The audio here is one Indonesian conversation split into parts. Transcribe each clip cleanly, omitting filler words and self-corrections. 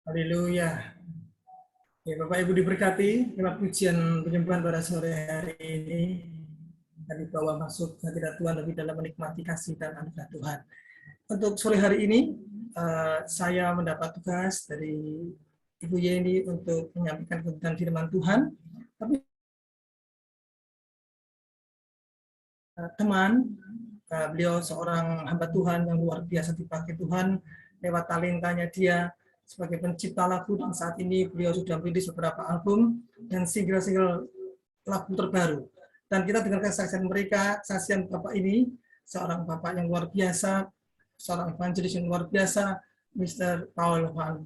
Haleluya. Ya, Bapak Ibu diberkati, lewat pujian penyembahan pada sore hari ini, dan dibawa masuk hadirat Tuhan lebih dalam menikmati kasih dan anugerah Tuhan. Untuk sore hari ini, saya mendapat tugas dari Ibu Yeni untuk menyampaikan kebenaran firman Tuhan. Tapi teman, beliau seorang hamba Tuhan yang luar biasa dipakai Tuhan lewat talentanya dia sebagai pencipta lagu, dan saat ini beliau sudah merilis beberapa album dan single-single lagu terbaru. Dan kita dengarkan kesaksian mereka, kesaksian Bapak ini, seorang Bapak yang luar biasa, seorang evangelis yang luar biasa, Mr. Paul Van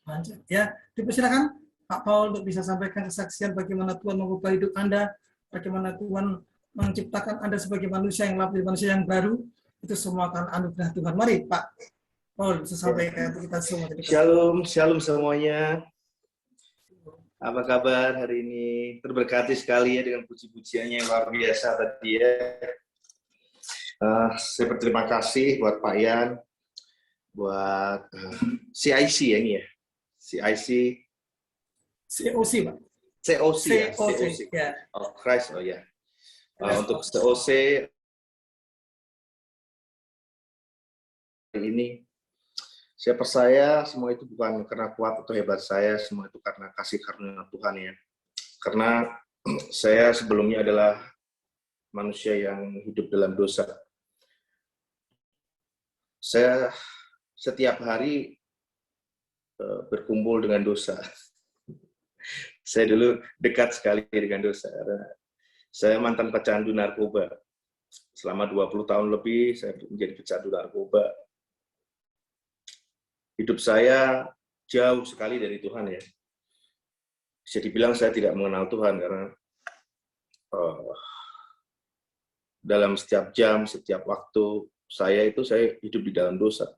Panjat. Ya, dipersilakan Pak Paul untuk bisa sampaikan kesaksian bagaimana Tuhan mengubah hidup Anda, bagaimana Tuhan menciptakan Anda sebagai manusia yang lahir, manusia yang baru. Itu semua akan anugerah Tuhan. Mari Pak Paul bisa sampaikan untuk kita semua. Shalom, shalom semuanya. Apa kabar hari ini? Terberkati sekali ya dengan puji-pujiannya yang luar biasa tadi ya. Saya berterima kasih buat Pak Yan, buat CIC ya ini ya. CIC. COC Pak. COC ya. COC. Ya. Oh Christ, oh ya. Untuk COC ini, saya percaya semua itu bukan karena kuat atau hebat saya, semua itu karena kasih karunia Tuhan ya. Karena saya sebelumnya adalah manusia yang hidup dalam dosa. Saya setiap hari berkumpul dengan dosa. Saya dulu dekat sekali dengan dosa. Saya mantan pecandu narkoba. Selama 20 tahun lebih saya menjadi pecandu narkoba. Hidup saya jauh sekali dari Tuhan ya. Bisa dibilang saya tidak mengenal Tuhan karena dalam setiap jam, setiap waktu saya hidup di dalam dosa.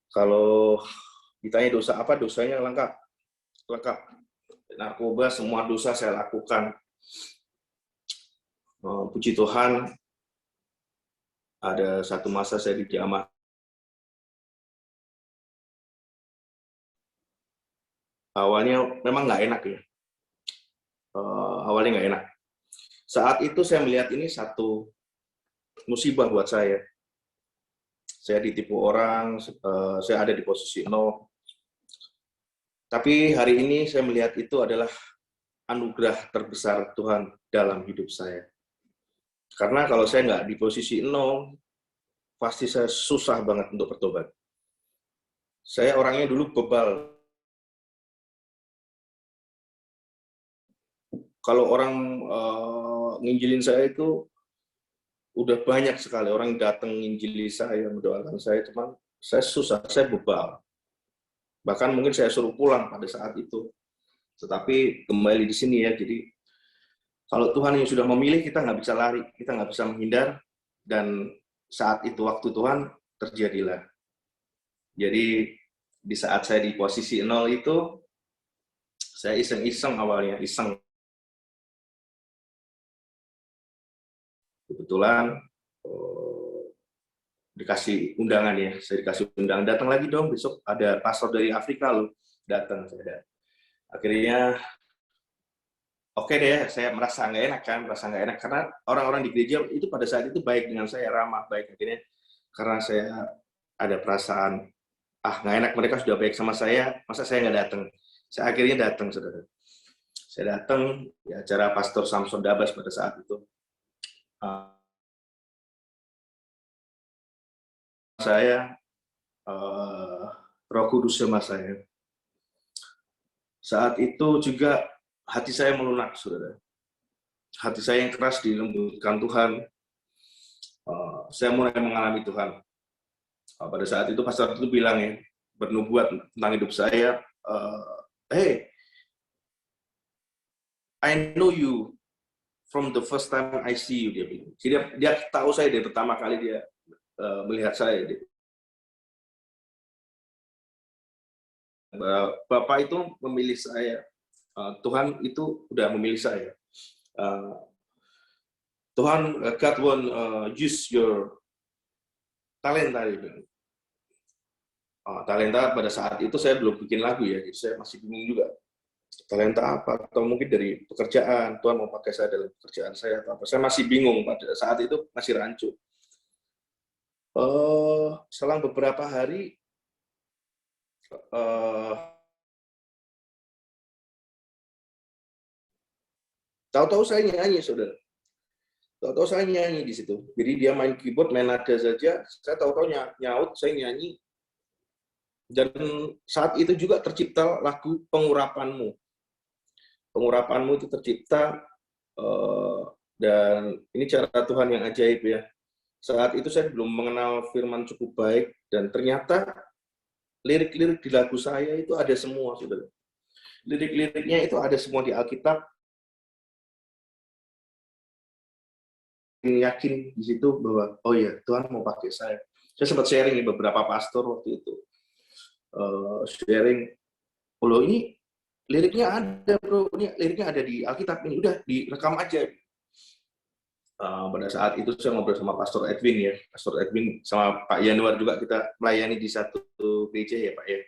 Kalau ditanya dosa apa, dosanya lengkap. Narkoba, semua dosa saya lakukan. Puji Tuhan, ada satu masa saya dijamah. Awalnya memang nggak enak ya. Awalnya nggak enak. Saat itu saya melihat ini satu musibah buat saya. Saya ditipu orang, saya ada di posisi 0. Tapi hari ini saya melihat itu adalah anugerah terbesar Tuhan dalam hidup saya. Karena kalau saya nggak di posisi 0, pasti saya susah banget untuk bertobat. Saya orangnya dulu bebal. Kalau orang nginjilin saya itu udah banyak sekali orang datang nginjili saya, mendoakan saya, cuman saya susah, saya bebal. Bahkan mungkin saya suruh pulang pada saat itu. Tetapi kembali di sini ya, jadi kalau Tuhan yang sudah memilih, kita nggak bisa lari, kita nggak bisa menghindar, dan saat itu waktu Tuhan terjadilah. Jadi di saat saya di posisi 0 itu, saya iseng-iseng awalnya, iseng. Kebetulan dikasih undangan ya, saya dikasih undangan, datang lagi dong besok ada pastor dari Afrika loh, datang saya. Akhirnya oke deh, saya merasa nggak enak karena orang-orang di gereja itu pada saat itu baik dengan saya, ramah, baik. Akhirnya karena saya ada perasaan nggak enak, mereka sudah baik sama saya, masa saya nggak datang. Saya akhirnya datang, saudara. Saya datang di acara Pastor Samson Dabas pada saat itu. Saya Roh Kudus sama saya. Saat itu juga hati saya melunak, saudara. Hati saya yang keras dilembutkan Tuhan. Saya mulai mengalami Tuhan. Pada saat itu pastor itu bilang ya, bernubuat tentang hidup saya. Hey, I know you from the first time I see you, dia bilang. Jadi dia tahu saya dari pertama kali dia melihat saya. Bapak itu memilih saya. Tuhan itu udah memilih saya. Tuhan, God won't use your talent tadi. Talenta pada saat itu saya belum bikin lagu ya, jadi saya masih bingung juga. Talenta apa? Atau mungkin dari pekerjaan, Tuhan mau pakai saya dalam pekerjaan saya atau apa. Saya masih bingung pada saat itu, masih rancu. Selang beberapa hari, tahu-tahu saya nyanyi, saudara. Tahu-tahu saya nyanyi di situ. Jadi dia main keyboard, main nada saja, saya tahu-tahu nyaut, saya nyanyi. Dan saat itu juga tercipta lagu Pengurapanmu. Pengurapanmu itu tercipta, dan ini cara Tuhan yang ajaib ya. Saat itu saya belum mengenal firman cukup baik, dan ternyata lirik-lirik di lagu saya itu ada semua, saudara. Lirik-liriknya itu ada semua di Alkitab. Yakin di situ bahwa, oh ya, Tuhan mau pakai saya. Saya sempat sharing di beberapa pastor waktu itu. Sharing, oh ini liriknya ada bro, ini liriknya ada di Alkitab, ini udah direkam aja. Pada saat itu saya ngobrol sama Pastor Edwin ya, Pastor Edwin sama Pak Yanuar juga, kita melayani di satu gereja ya Pak ya.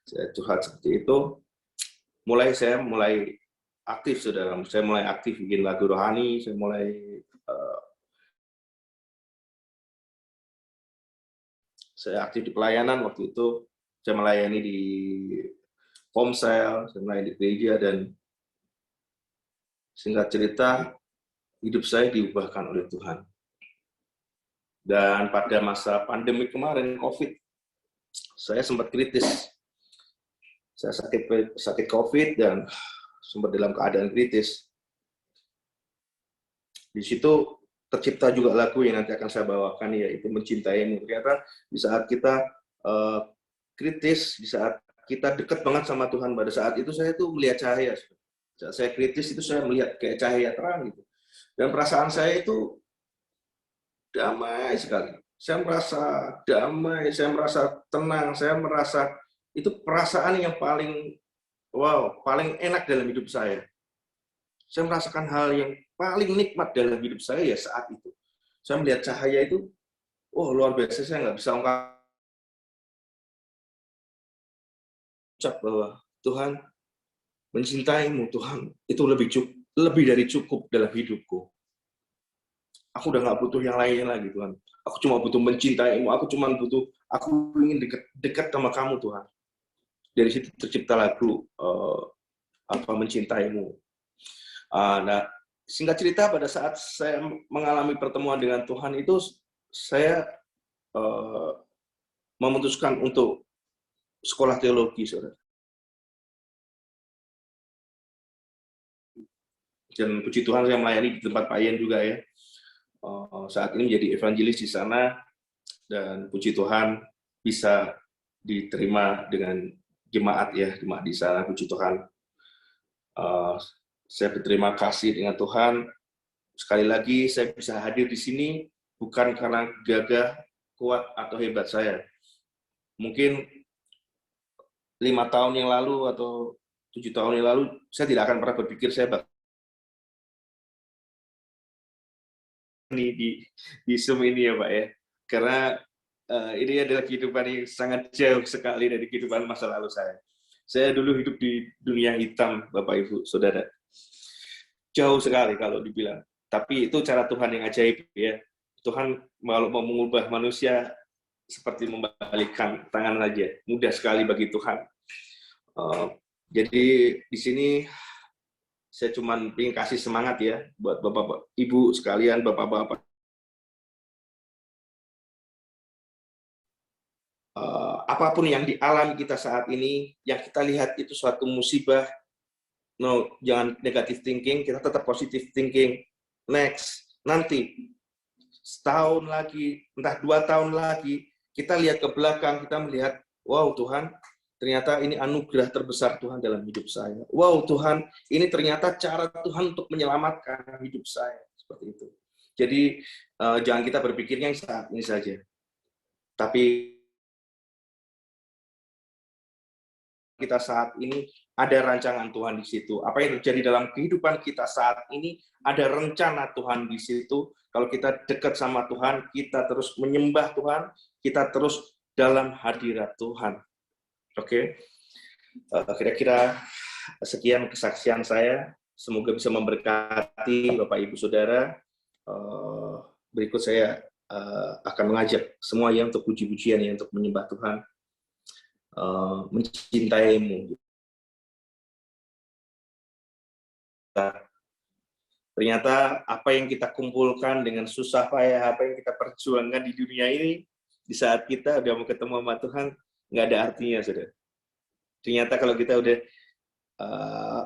Saya curhat seperti itu, saya mulai aktif saudara, saya mulai aktif bikin lagu rohani, saya mulai saya aktif di pelayanan waktu itu, saya melayani di Komsel, saya melayani di gereja, dan singkat cerita hidup saya diubahkan oleh Tuhan. Dan pada masa pandemi kemarin, COVID, saya sempat kritis. Saya sakit COVID dan sempat dalam keadaan kritis. Di situ tercipta juga lagu yang nanti akan saya bawakan, yaitu Mencintaimu. Ternyata di saat kita kritis, di saat kita dekat banget sama Tuhan, pada saat itu saya tuh melihat cahaya. Saat saya kritis itu saya melihat kayak cahaya terang gitu. Dan perasaan saya itu damai sekali. Saya merasa damai, saya merasa tenang, saya merasa itu perasaan yang paling paling enak dalam hidup saya. Saya merasakan hal yang paling nikmat dalam hidup saya ya saat itu. Saya melihat cahaya itu, luar biasa, saya nggak bisa ucap bahwa Tuhan mencintaimu, Tuhan itu lebih dari cukup dalam hidupku. Aku udah nggak butuh yang lain lagi Tuhan. Aku cuma butuh mencintaimu. Aku ingin dekat sama kamu Tuhan. Dari situ tercipta lagu Mencintaimu. Nah, singkat cerita pada saat saya mengalami pertemuan dengan Tuhan itu, saya memutuskan untuk sekolah teologi, saudara. Dan puji Tuhan saya melayani di tempat Pak Ian juga ya. Saat ini menjadi evangelis di sana, dan puji Tuhan bisa diterima dengan jemaat di sana, puji Tuhan. Saya berterima kasih dengan Tuhan. Sekali lagi saya bisa hadir di sini bukan karena gagah, kuat atau hebat saya. Mungkin 5 tahun yang lalu atau 7 tahun yang lalu saya tidak akan pernah berpikir saya bakal di Zoom ini ya Pak ya, karena ini adalah kehidupan yang sangat jauh sekali dari kehidupan masa lalu saya. Saya dulu hidup di dunia hitam, Bapak Ibu Saudara, jauh sekali kalau dibilang. Tapi itu cara Tuhan yang ajaib ya. Tuhan kalau mau mengubah manusia seperti membalikkan tangan aja, mudah sekali bagi Tuhan. Jadi di sini saya cuma ingin kasih semangat ya buat Bapak Ibu sekalian, Bapak-bapak. Apapun yang dialami kita saat ini, yang kita lihat itu suatu musibah, jangan negative thinking, kita tetap positive thinking. Next, nanti setahun lagi, entah 2 tahun lagi, kita lihat ke belakang, kita melihat, wow Tuhan, ternyata ini anugerah terbesar Tuhan dalam hidup saya. Wow Tuhan, ini ternyata cara Tuhan untuk menyelamatkan hidup saya. Seperti itu. Jadi jangan kita berpikirnya yang saat ini saja. Tapi kita saat ini ada rancangan Tuhan di situ. Apa yang terjadi dalam kehidupan kita saat ini, ada rencana Tuhan di situ. Kalau kita dekat sama Tuhan, kita terus menyembah Tuhan, kita terus dalam hadirat Tuhan. Oke, kira-kira sekian kesaksian saya. Semoga bisa memberkati Bapak Ibu Saudara. Berikut saya akan mengajak semuanya untuk puji-pujian, untuk menyembah Tuhan, mencintaimu. Ternyata apa yang kita kumpulkan dengan susah payah, apa yang kita perjuangkan di dunia ini, di saat kita udah mau ketemu sama Tuhan, nggak ada artinya, saudara. Ternyata kalau kita udah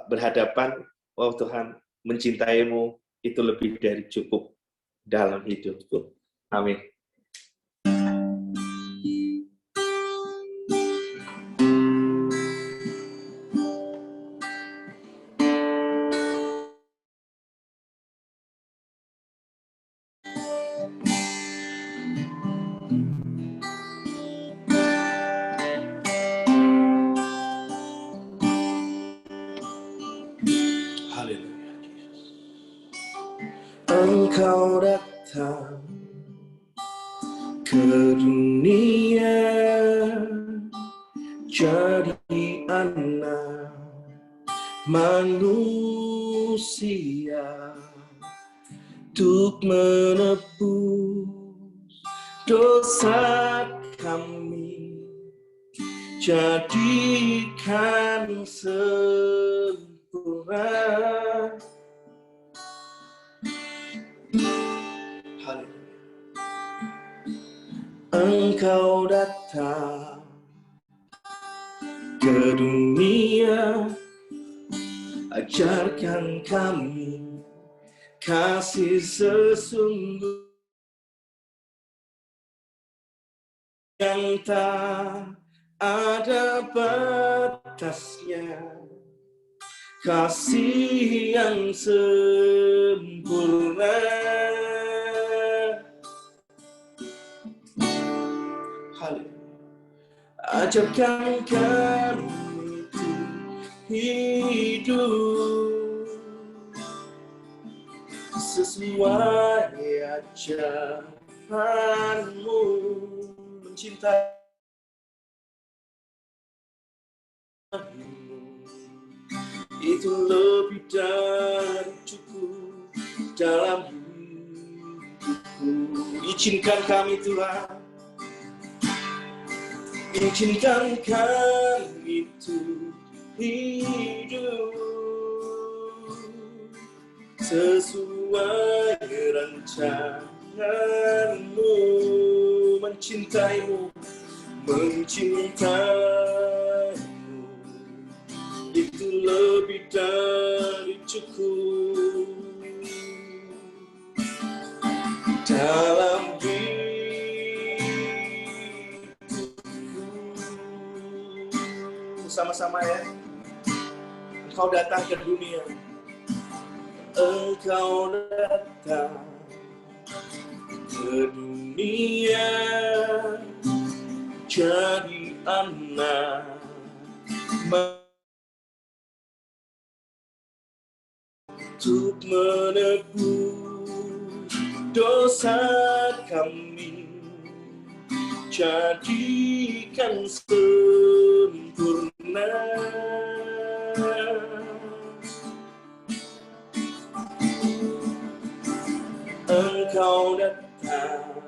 berhadapan, oh Tuhan, mencintaimu itu lebih dari cukup dalam hidupku. Amin. Engkau datang ke dunia, jadi anak manusia, untuk menebus dosa kami, jadikan sempurna. Engkau datang ke dunia, ajarkan kami kasih sesungguh yang tak ada batasnya, kasih yang sempurna. Ajarkan kami hidup sesuai ajaran-Mu, mencintaimu itu lebih dari cukup dalam hidupku. Izinkan kami Tuhan, izinkan kami itu hidup sesuai rancangan-Mu, mencintaimu, itu lebih dari cukup dalam sama-sama ya. Engkau datang ke dunia, Engkau datang ke dunia, jadi anak untuk menebus dosa kami, jadikan sempurna. Engkau datang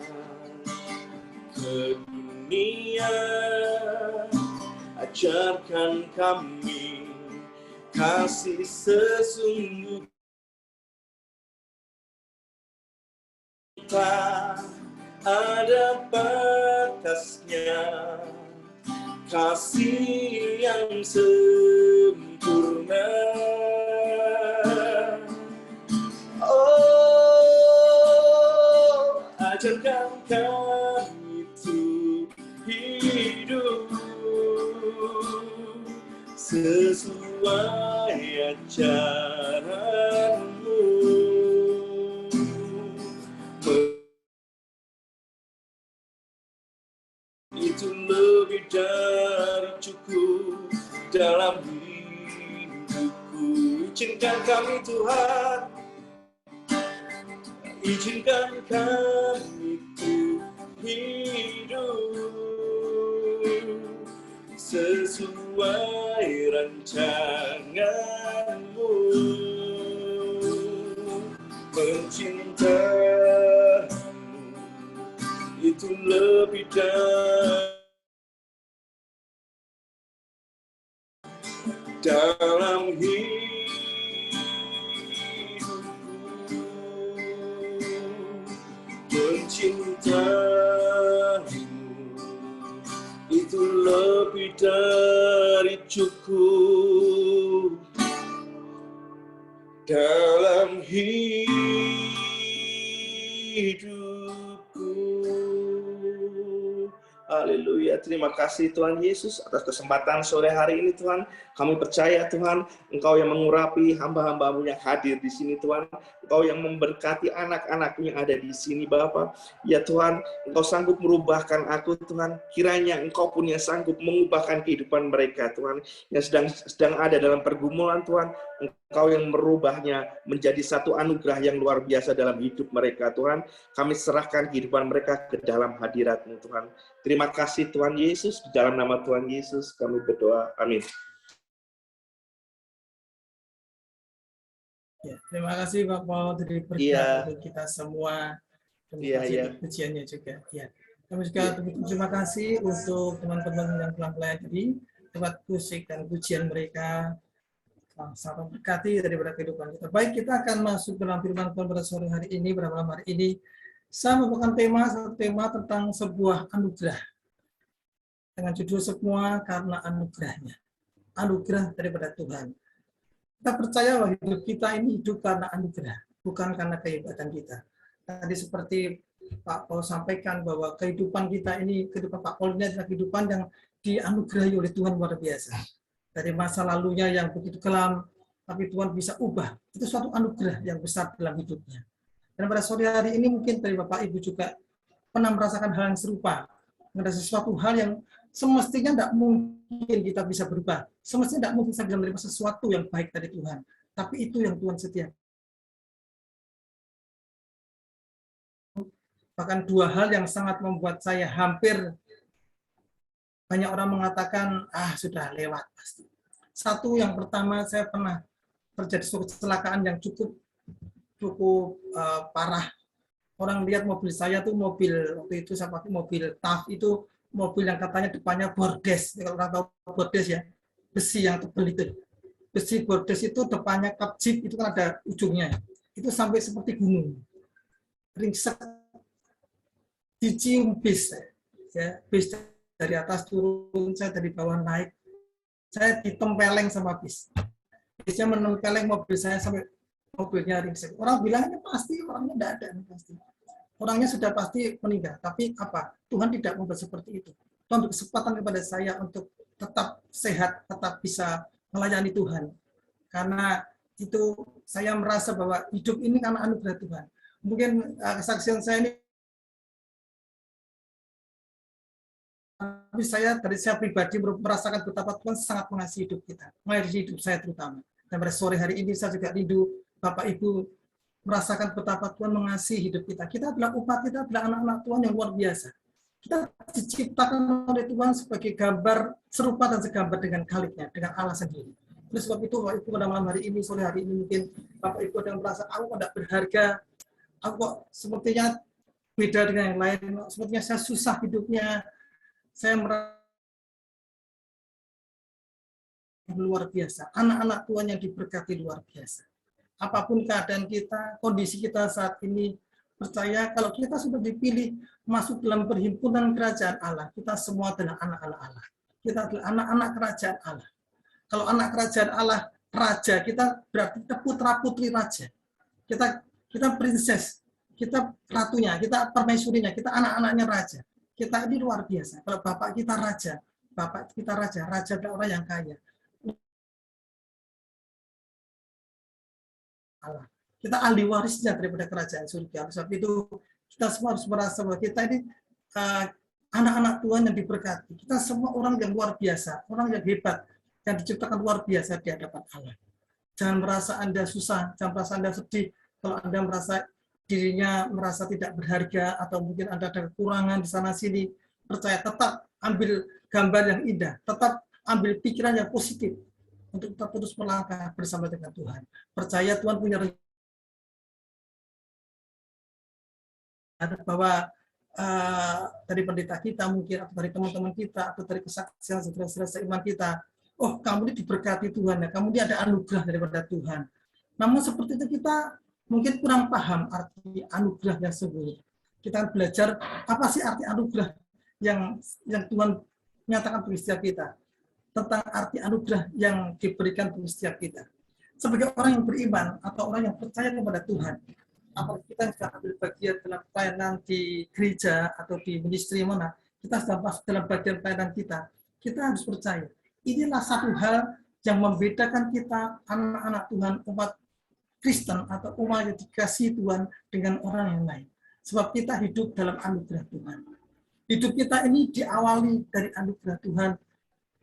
ke dunia, ajarkan kami kasih sesungguh tak ada batasnya, kasih yang sempurna. Oh, ajarkan kami untuk hidup sesuai ajaran-Mu, itu lebih dari cukup dalam hidupku. Izinkan kami Tuhan, izinkan kami itu hidup sesuai rancanganmu. Mencintaimu itu lebih dari dalam hidupku. Mencintaimu itu lebih dari cukup dalam hidupku. Haleluya, terima kasih Tuhan Yesus atas kesempatan sore hari ini Tuhan. Kami percaya Tuhan, Engkau yang mengurapi hamba-hamba-Mu yang hadir di sini Tuhan. Engkau yang memberkati anak-anak-Mu yang ada di sini Bapa. Ya Tuhan, Engkau sanggup merubahkan aku Tuhan. Kiranya Engkau pun yang sanggup mengubahkan kehidupan mereka Tuhan. Yang sedang ada dalam pergumulan Tuhan. Engkau yang merubahnya menjadi satu anugerah yang luar biasa dalam hidup mereka Tuhan. Kami serahkan kehidupan mereka ke dalam hadirat-Mu Tuhan. Terima kasih Tuhan Yesus. Di dalam nama Tuhan Yesus kami berdoa. Amin. Ya, terima kasih Pak Paul dari berkat untuk kita semua. Terima kasih pujiannya juga. Ya. Kami juga terima kasih untuk teman-teman yang telah melayani lewat musik dan pujian mereka. Sangat berkati daripada kehidupan kita. Baik, kita akan masuk dalam firman Tuhan pada sore hari ini, pada malam hari ini. Saya membawakan satu tema tentang sebuah anugerah. Dengan judul semua karena anugerahnya. Anugerah daripada Tuhan. Kita percaya bahwa hidup kita ini hidup karena anugerah, bukan karena kehebatan kita. Tadi seperti Pak Paul sampaikan bahwa kehidupan kita ini, kehidupan Pak Paul ini adalah kehidupan yang dianugerahi oleh Tuhan luar biasa. Dari masa lalunya yang begitu kelam, tapi Tuhan bisa ubah. Itu suatu anugerah yang besar dalam hidupnya. Dan pada sore hari ini mungkin dari Bapak Ibu juga pernah merasakan hal yang serupa. Ada sesuatu hal yang semestinya tidak mungkin kita bisa berubah. Semestinya tidak mungkin kita bisa menerima sesuatu yang baik dari Tuhan. Tapi itu yang Tuhan setiakan. Bahkan dua hal yang sangat membuat saya hampir banyak orang mengatakan, sudah lewat pasti. Satu, yang pertama, saya pernah terjadi suatu kecelakaan yang cukup parah. Orang lihat mobil saya tuh waktu itu saya pakai mobil TAF, itu mobil yang katanya depannya bordes. Kalau orang tahu bordes ya, besi yang tebal itu. Besi bordes itu depannya kap jeep, itu kan ada ujungnya. Itu sampai seperti gunung. Ringsek. Dicium bis. Ya, bis dari atas turun, saya dari bawah naik. Saya ditempeleng sama bis. Bisnya menempeleng mobil saya sampai mobilnya ringsek. Orang bilangnya pasti orangnya tidak ada, pasti. Orangnya sudah pasti meninggal. Tapi apa? Tuhan tidak membuat seperti itu. Tuhan beri kesempatan kepada saya untuk tetap sehat, tetap bisa melayani Tuhan. Karena itu saya merasa bahwa hidup ini karena anugerah Tuhan. Mungkin kesaksian saya ini, tapi saya pribadi merasakan betapa Tuhan sangat mengasihi hidup kita, mengasihi hidup saya terutama. Dan pada sore hari ini saya juga rindu Bapak Ibu merasakan betapa Tuhan mengasihi hidup kita. Kita adalah umat, kita adalah anak-anak Tuhan yang luar biasa. Kita diciptakan oleh Tuhan sebagai gambar serupa dan segambar dengan Khaliknya, dengan Allah sendiri. Oleh sebab itu, Bapak Ibu pada malam hari ini, sore hari ini mungkin Bapak Ibu ada yang merasa aku tidak berharga, aku kok sepertinya beda dengan yang lain, sepertinya saya susah hidupnya, saya merasa luar biasa. Anak-anak Tuhan yang diberkati luar biasa. Apapun keadaan kita, kondisi kita saat ini, percaya kalau kita sudah dipilih masuk dalam perhimpunan kerajaan Allah, kita semua adalah anak-anak Allah. Kita adalah anak-anak kerajaan Allah. Kalau anak kerajaan Allah, raja, kita berarti kita putra-putri raja. Kita princess, kita ratunya, kita permaisurinya, kita anak-anaknya raja. Kita ini luar biasa. Kalau bapak kita raja, raja adalah orang yang kaya. Allah. Kita ahli warisnya daripada kerajaan surga. Sebab itu kita semua harus merasa bahwa kita ini anak-anak Tuhan yang diberkati. Kita semua orang yang luar biasa, orang yang hebat, yang diciptakan luar biasa di hadapan Allah. Jangan merasa Anda susah, jangan merasa Anda sedih. Kalau Anda merasa dirinya merasa tidak berharga atau mungkin Anda ada kekurangan di sana sini, percaya tetap ambil gambar yang indah, tetap ambil pikiran yang positif untuk tetap terus melangkah bersama dengan Tuhan. Percaya Tuhan punya rencana bahwa dari pendeta kita mungkin, atau dari teman-teman kita, atau dari kesaksian saudara-saudara seiman kita, oh kamu ini diberkati Tuhan ya, kamu ini ada anugerah daripada Tuhan. Namun seperti itu kita mungkin kurang paham arti anugerah yang sesungguhnya. Kita belajar apa sih arti anugerah yang Tuhan nyatakan bagi setiap kita, tentang arti anugerah yang diberikan bagi setiap kita. Sebagai orang yang beriman atau orang yang percaya kepada Tuhan, apalagi kita sudah ambil bagian dalam pelayanan di gereja atau di ministry mana, kita sudah masuk dalam bagian pelayanan kita harus percaya. Inilah satu hal yang membedakan kita, anak-anak Tuhan, umat Kristen atau umat yang dikasihi Tuhan dengan orang yang lain. Sebab kita hidup dalam anugerah Tuhan. Hidup kita ini diawali dari anugerah Tuhan,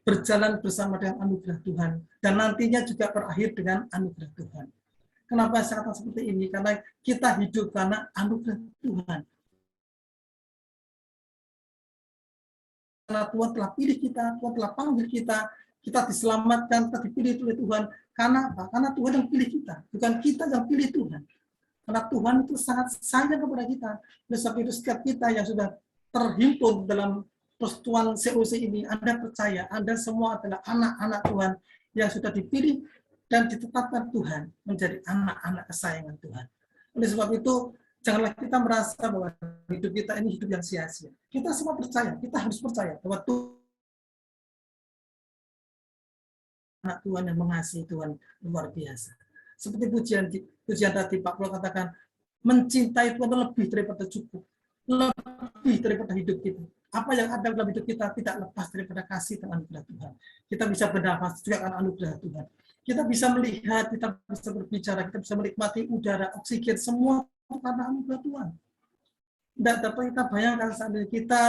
berjalan bersama dengan anugerah Tuhan, dan nantinya juga berakhir dengan anugerah Tuhan. Kenapa saya katakan seperti ini? Karena kita hidup karena anugerah Tuhan. Karena Tuhan telah pilih kita, Tuhan telah panggil kita diselamatkan, kita dipilih oleh Tuhan. Karena apa? Karena Tuhan yang pilih kita, bukan kita yang pilih Tuhan. Karena Tuhan itu sangat sayang kepada kita. Oleh sebab itu setiap kita yang sudah terhimpun dalam persekutuan COC ini, Anda percaya, Anda semua adalah anak-anak Tuhan yang sudah dipilih dan ditetapkan Tuhan menjadi anak-anak kesayangan Tuhan. Oleh sebab itu, janganlah kita merasa bahwa hidup kita ini hidup yang sia-sia. Kita semua percaya, kita harus percaya bahwa Tuhan, anak Tuhan yang mengasihi Tuhan luar biasa. Seperti pujian tadi Pak Paul katakan, mencintai Tuhan lebih daripada cukup, lebih daripada hidup kita. Apa yang ada dalam hidup kita tidak lepas daripada kasih dan anugerah Tuhan. Kita bisa bernafas juga karena anugerah Tuhan. Kita bisa melihat, kita bisa berbicara, kita bisa menikmati udara, oksigen, semua karena anugerah Tuhan. Tidak dapat kita bayangkan seandainya kita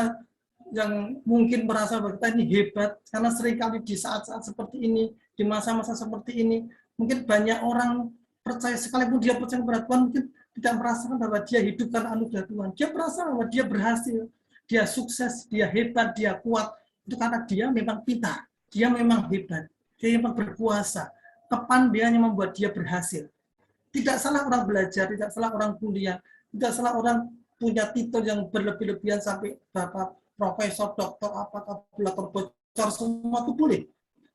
yang mungkin merasa bahwa kita ini hebat, karena seringkali di saat-saat seperti ini, di masa-masa seperti ini, mungkin banyak orang percaya, sekalipun dia percaya kepada Tuhan, mungkin tidak merasakan bahwa dia hidup karena anugerah Tuhan. Dia merasa bahwa dia berhasil, dia sukses, dia hebat, dia kuat. Itu karena dia memang pintar, dia memang hebat, dia memang berkuasa. Kepandaiannya membuat dia berhasil. Tidak salah orang belajar, tidak salah orang kuliah, tidak salah orang punya titel yang berlebih-lebihan sampai bapak profesor, doktor, apa, kalkulator bocor, semua itu boleh.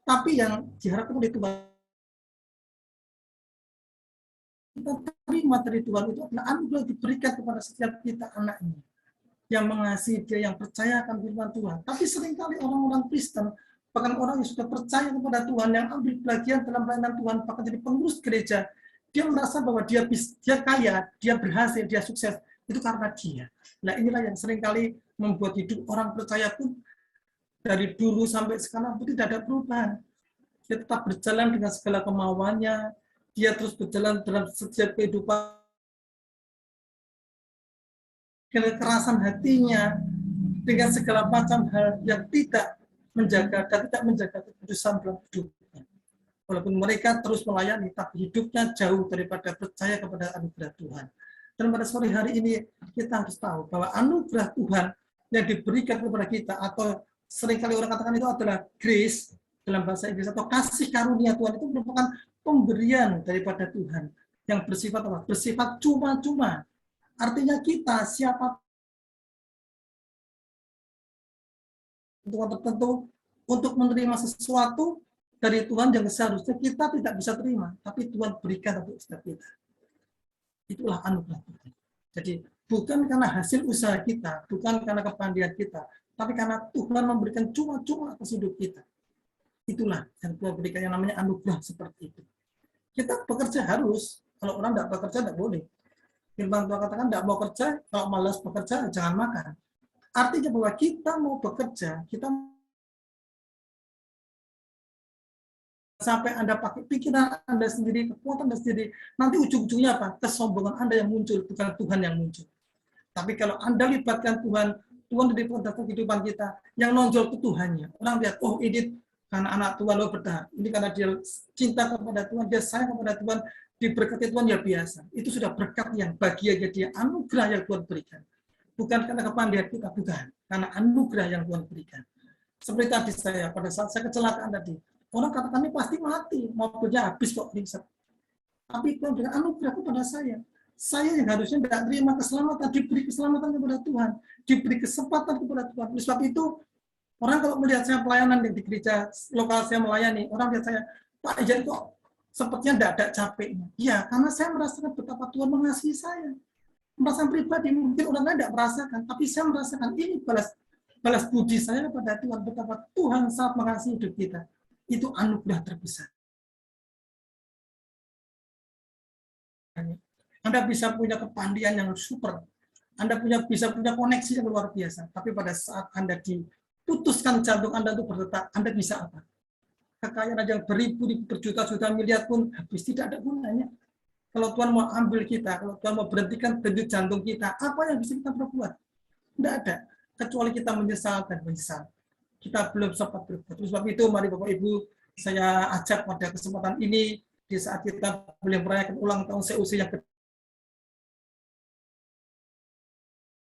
Tapi yang diharapkan oleh Tuhan, kita terima dari Tuhan itu adalah anugerah diberikan kepada setiap kita anaknya yang mengasihi dia, yang percaya akan firman Tuhan. Tapi seringkali orang-orang Kristen, bahkan orang yang sudah percaya kepada Tuhan, yang ambil bagian dalam pelayanan Tuhan, bahkan jadi pengurus gereja, dia merasa bahwa dia kaya, dia berhasil, dia sukses. Itu karena dia. Nah inilah yang seringkali membuat hidup orang percaya pun dari dulu sampai sekarang pun tidak ada perubahan. Dia tetap berjalan dengan segala kemauannya, dia terus berjalan dalam setiap kehidupan, kekerasan hatinya, dengan segala macam hal yang tidak menjaga dan tidak menjaga kekudusan dalam hidupnya. Walaupun mereka terus melayani, tapi hidupnya jauh daripada percaya kepada anugerah Tuhan. Dan pada sore hari ini kita harus tahu bahwa anugerah Tuhan yang diberikan kepada kita, atau seringkali orang katakan itu adalah grace dalam bahasa Inggris, atau kasih karunia Tuhan, itu merupakan pemberian daripada Tuhan yang bersifat apa? Bersifat cuma-cuma. Artinya kita siapa tertentu untuk menerima sesuatu dari Tuhan yang seharusnya kita tidak bisa terima, tapi Tuhan berikan untuk setiap kita. Itulah anugerah Tuhan. Jadi bukan karena hasil usaha kita, bukan karena kepandaian kita, tapi karena Tuhan memberikan cuma-cuma atas hidup kita. Itulah yang Tuhan berikan, yang namanya anugerah seperti itu. Kita bekerja harus, kalau orang tidak bekerja tidak boleh. Firman Tuhan katakan tidak mau kerja, kalau malas bekerja jangan makan. Artinya bahwa kita mau bekerja, kita sampai Anda pakai pikiran Anda sendiri, kekuatan Anda sendiri, nanti ujung-ujungnya apa? Kesombongan Anda yang muncul, bukan Tuhan yang muncul. Tapi kalau Anda libatkan Tuhan, Tuhan libatkan kehidupan kita, yang nonjol ke Tuhannya. Orang lihat, oh ini karena anak Tuhan lo bertahan. Ini karena dia cinta kepada Tuhan, dia sayang kepada Tuhan, diberkati Tuhan ya biasa. Itu sudah berkat yang bagiannya dia, anugerah yang Tuhan berikan. Bukan karena kepandaian kita, bukan. Karena anugerah yang Tuhan berikan. Seperti tadi saya, pada saat saya kecelakaan tadi, orang katakan ini pasti mati, mobilnya habis kok ringsek. Tapi Tuhan dengan anugerah kepada saya yang harusnya tidak terima keselamatan, diberi keselamatan kepada Tuhan, diberi kesempatan kepada Tuhan. Oleh sebab itu, orang kalau melihat saya pelayanan di gereja lokal saya melayani, orang lihat saya, Pak Ijan kok sepertinya tidak ada capeknya. Ya, karena saya merasakan betapa Tuhan mengasihi saya. Merasa pribadi, mungkin orang lain tidak merasakan, tapi saya merasakan ini balas budi saya kepada Tuhan, betapa Tuhan sangat mengasihi hidup kita. Itu anugerah terbesar. Anda bisa punya kepandian yang super, Anda bisa punya koneksi yang luar biasa, tapi pada saat Anda diputuskan jantung Anda untuk berdetak, Anda bisa apa? Kekayaan yang beribu-ribu, berjuta-juta miliar pun habis, tidak ada gunanya. Kalau Tuhan mau ambil kita, kalau Tuhan mau berhentikan denyut jantung kita, apa yang bisa kita perbuat? Tidak ada, kecuali kita menyesal dan menyesal. Kita belum sempat berbuat. Oleh sebab itu, mari Bapak Ibu, saya ajak pada kesempatan ini, di saat kita boleh merayakan ulang tahun COC yang kedua,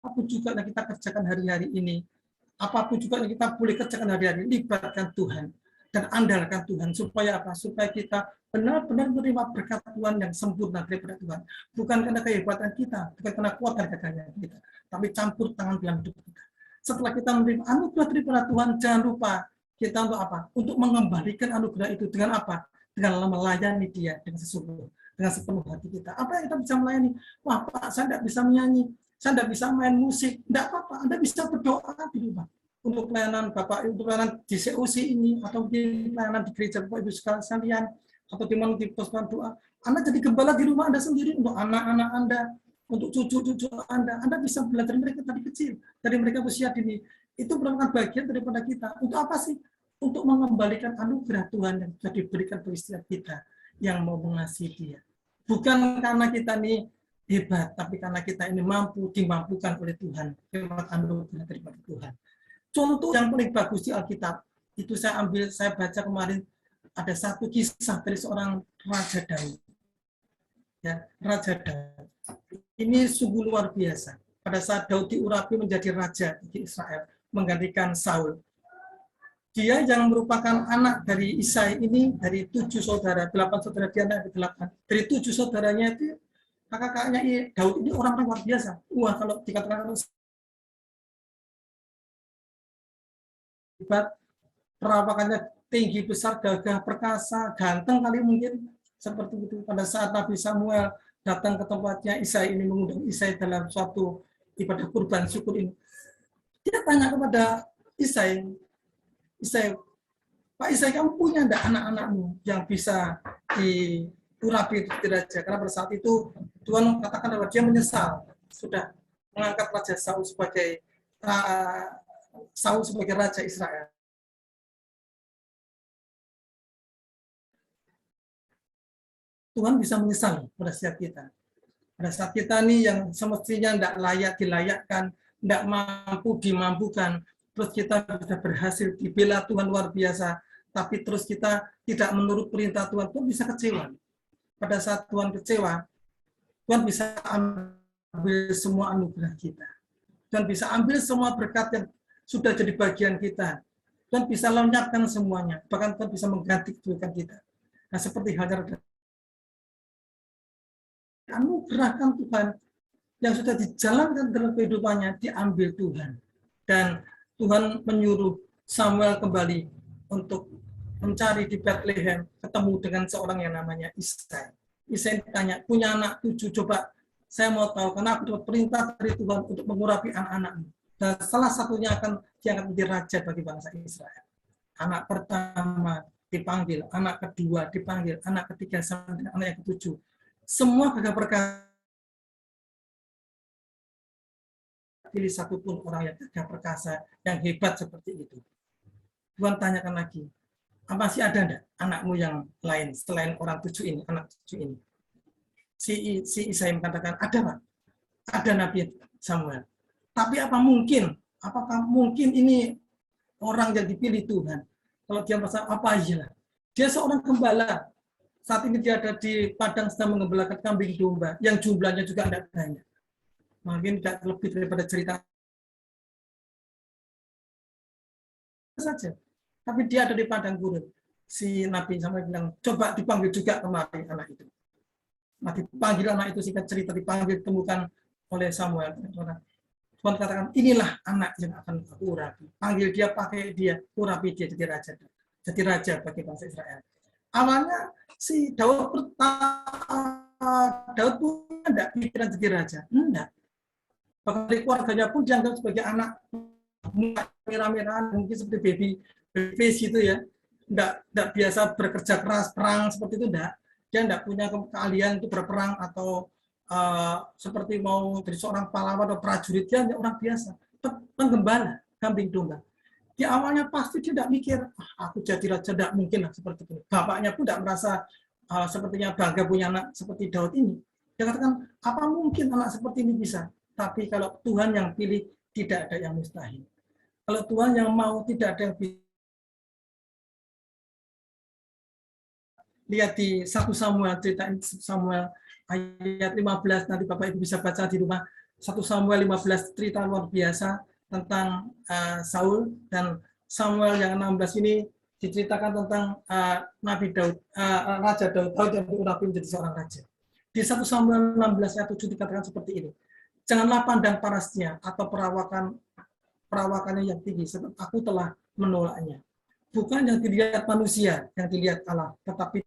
apapun juga yang kita kerjakan hari-hari ini, apapun juga yang kita boleh kerjakan hari-hari, libatkan Tuhan dan andalkan Tuhan. Supaya apa? Supaya kita benar-benar menerima berkat Tuhan yang sempurna daripada Tuhan. Bukan karena kehebatan kita, bukan karena kuat dan gagahnya kita, tapi campur tangan dalam hidup kita. Setelah kita menerima anugerah daripada Tuhan, jangan lupa kita untuk apa? Untuk mengembalikan anugerah itu dengan apa? Dengan melayani Dia dengan sesungguh, dengan sepenuh hati kita. Apa yang kita bisa melayani? Wah, Pak, saya tidak bisa menyanyi, saya tidak bisa main musik. Tidak apa-apa, Anda bisa berdoa di rumah. Untuk pelayanan Bapak, untuk pelayanan di COC ini, atau di pelayanan di gereja Bapak Ibu sekalian, atau di mana di pos doa. Anda jadi gembala di rumah Anda sendiri, untuk anak-anak Anda, untuk cucu-cucu Anda bisa belajar mereka dari kecil, dari mereka usia dini. Itu merupakan bagian daripada kita. Untuk apa sih? Untuk mengembalikan anugerah Tuhan yang sudah diberikan bagi setiap kita yang mau mengasihi Dia. Bukan karena kita ini hebat, tapi karena kita ini dimampukan oleh Tuhan, lewat anugerah daripada Tuhan. Contoh yang paling bagus di Alkitab, itu saya baca kemarin, ada satu kisah dari seorang Raja Daud. Ya, Raja Daud. Ini sungguh luar biasa. Pada saat Daud diurapi menjadi raja di Israel, menggantikan Saul. Dia yang merupakan anak dari Isai ini, dari 7 saudara, 8 saudara dia anak 8. Dari 7 saudaranya itu, kakak-kakaknya Daud ini orang luar biasa. Wah, kalau dikatakan hebat, perawakannya tinggi, besar, gagah, perkasa, ganteng kali mungkin, seperti itu. Pada saat Nabi Samuel datang ke tempatnya Isai ini, mengundang Isai dalam suatu ibadah kurban syukur ini, dia tanya kepada Isai, Pak Isai, kamu punya enggak anak-anakmu yang bisa diurapi di raja? Karena pada saat itu Tuhan katakan bahwa dia menyesal sudah mengangkat Raja Saul sebagai raja Israel. Tuhan bisa menyesal pada setiap kita. Pada saat kita nih yang semestinya tidak layak dilayakkan, tidak mampu dimampukan, terus kita bisa berhasil dibela Tuhan luar biasa, tapi terus kita tidak menurut perintah Tuhan, Tuhan bisa kecewa. Pada saat Tuhan kecewa, Tuhan bisa ambil semua anugerah kita. Tuhan bisa ambil semua berkat yang sudah jadi bagian kita. Tuhan bisa lenyapkan semuanya, bahkan Tuhan bisa mengganti kedudukan kita. Nah, seperti halnya anugerahkan Tuhan yang sudah dijalankan dalam kehidupannya diambil Tuhan. Dan Tuhan menyuruh Samuel kembali untuk mencari di Bethlehem, ketemu dengan seorang yang namanya Isai. Isai ditanya, punya anak 7, coba saya mau tahu, karena aku dapat perintah dari Tuhan untuk mengurapi anak-anakmu. Dan salah satunya dia akan menjadi raja bagi bangsa Israel. Anak pertama dipanggil, anak kedua dipanggil, anak ketiga sampai anak yang ke-7. Semua gagah perkasa, pilih satupun orang yang gagah perkasa, yang hebat seperti itu. Tuhan tanyakan lagi, masih ada enggak anakmu yang lain selain orang 7 ini, anak 7 ini? Si Isai mengatakan, ada Pak, ada Nabi Samuel. Tapi apakah mungkin ini orang yang dipilih Tuhan? Kalau dia merasa, apa iya? Dia seorang gembala. Saat ini dia ada di padang sedang mengembalakan kambing domba, yang jumlahnya juga tidak banyak. Mungkin tidak lebih daripada cerita saja. Tapi dia ada di padang gurun. Si Nabi Samuel bilang, coba dipanggil juga kemari anak itu. Nah, dipanggil anak itu, singkat cerita, dipanggil, temukan oleh Samuel. Tuhan katakan, inilah anak yang akan aku urapi. Panggil dia, pakai dia, urapi dia jadi raja. Jadi raja bagi bangsa Israel. Awalnya si Daud punya enggak pikiran jadi raja. Enggak. Bahkan dari keluarganya pun dianggap sebagai anak merah-merahan, mungkin seperti baby face gitu ya. Enggak biasa bekerja keras, perang seperti itu enggak. Dia enggak punya keahlian untuk berperang atau seperti mau jadi seorang pahlawan atau prajurit, dia orang biasa, penggembala, kambing domba. Di awalnya pasti dia tidak mikir, aku jadi raja, tidak mungkin lah seperti itu. Bapaknya pun tidak merasa sepertinya bangga punya anak seperti Daud ini. Dia katakan, apa mungkin anak seperti ini bisa? Tapi kalau Tuhan yang pilih, tidak ada yang mustahil. Kalau Tuhan yang mau, tidak ada yang bisa. Lihat di 1 Samuel, cerita Samuel ayat 15, nanti Bapak Ibu bisa baca di rumah. 1 Samuel 15, cerita luar biasa tentang Saul, dan Samuel yang 16 ini diceritakan tentang Nabi Daud, Raja Daud yang diurapi menjadi seorang raja. Di 1 Samuel 16 ayat 7 dikatakan seperti ini. Janganlah pandang parasnya atau perawakannya yang tinggi, sebab aku telah menolaknya. Bukan yang dilihat manusia, yang dilihat Allah, tetapi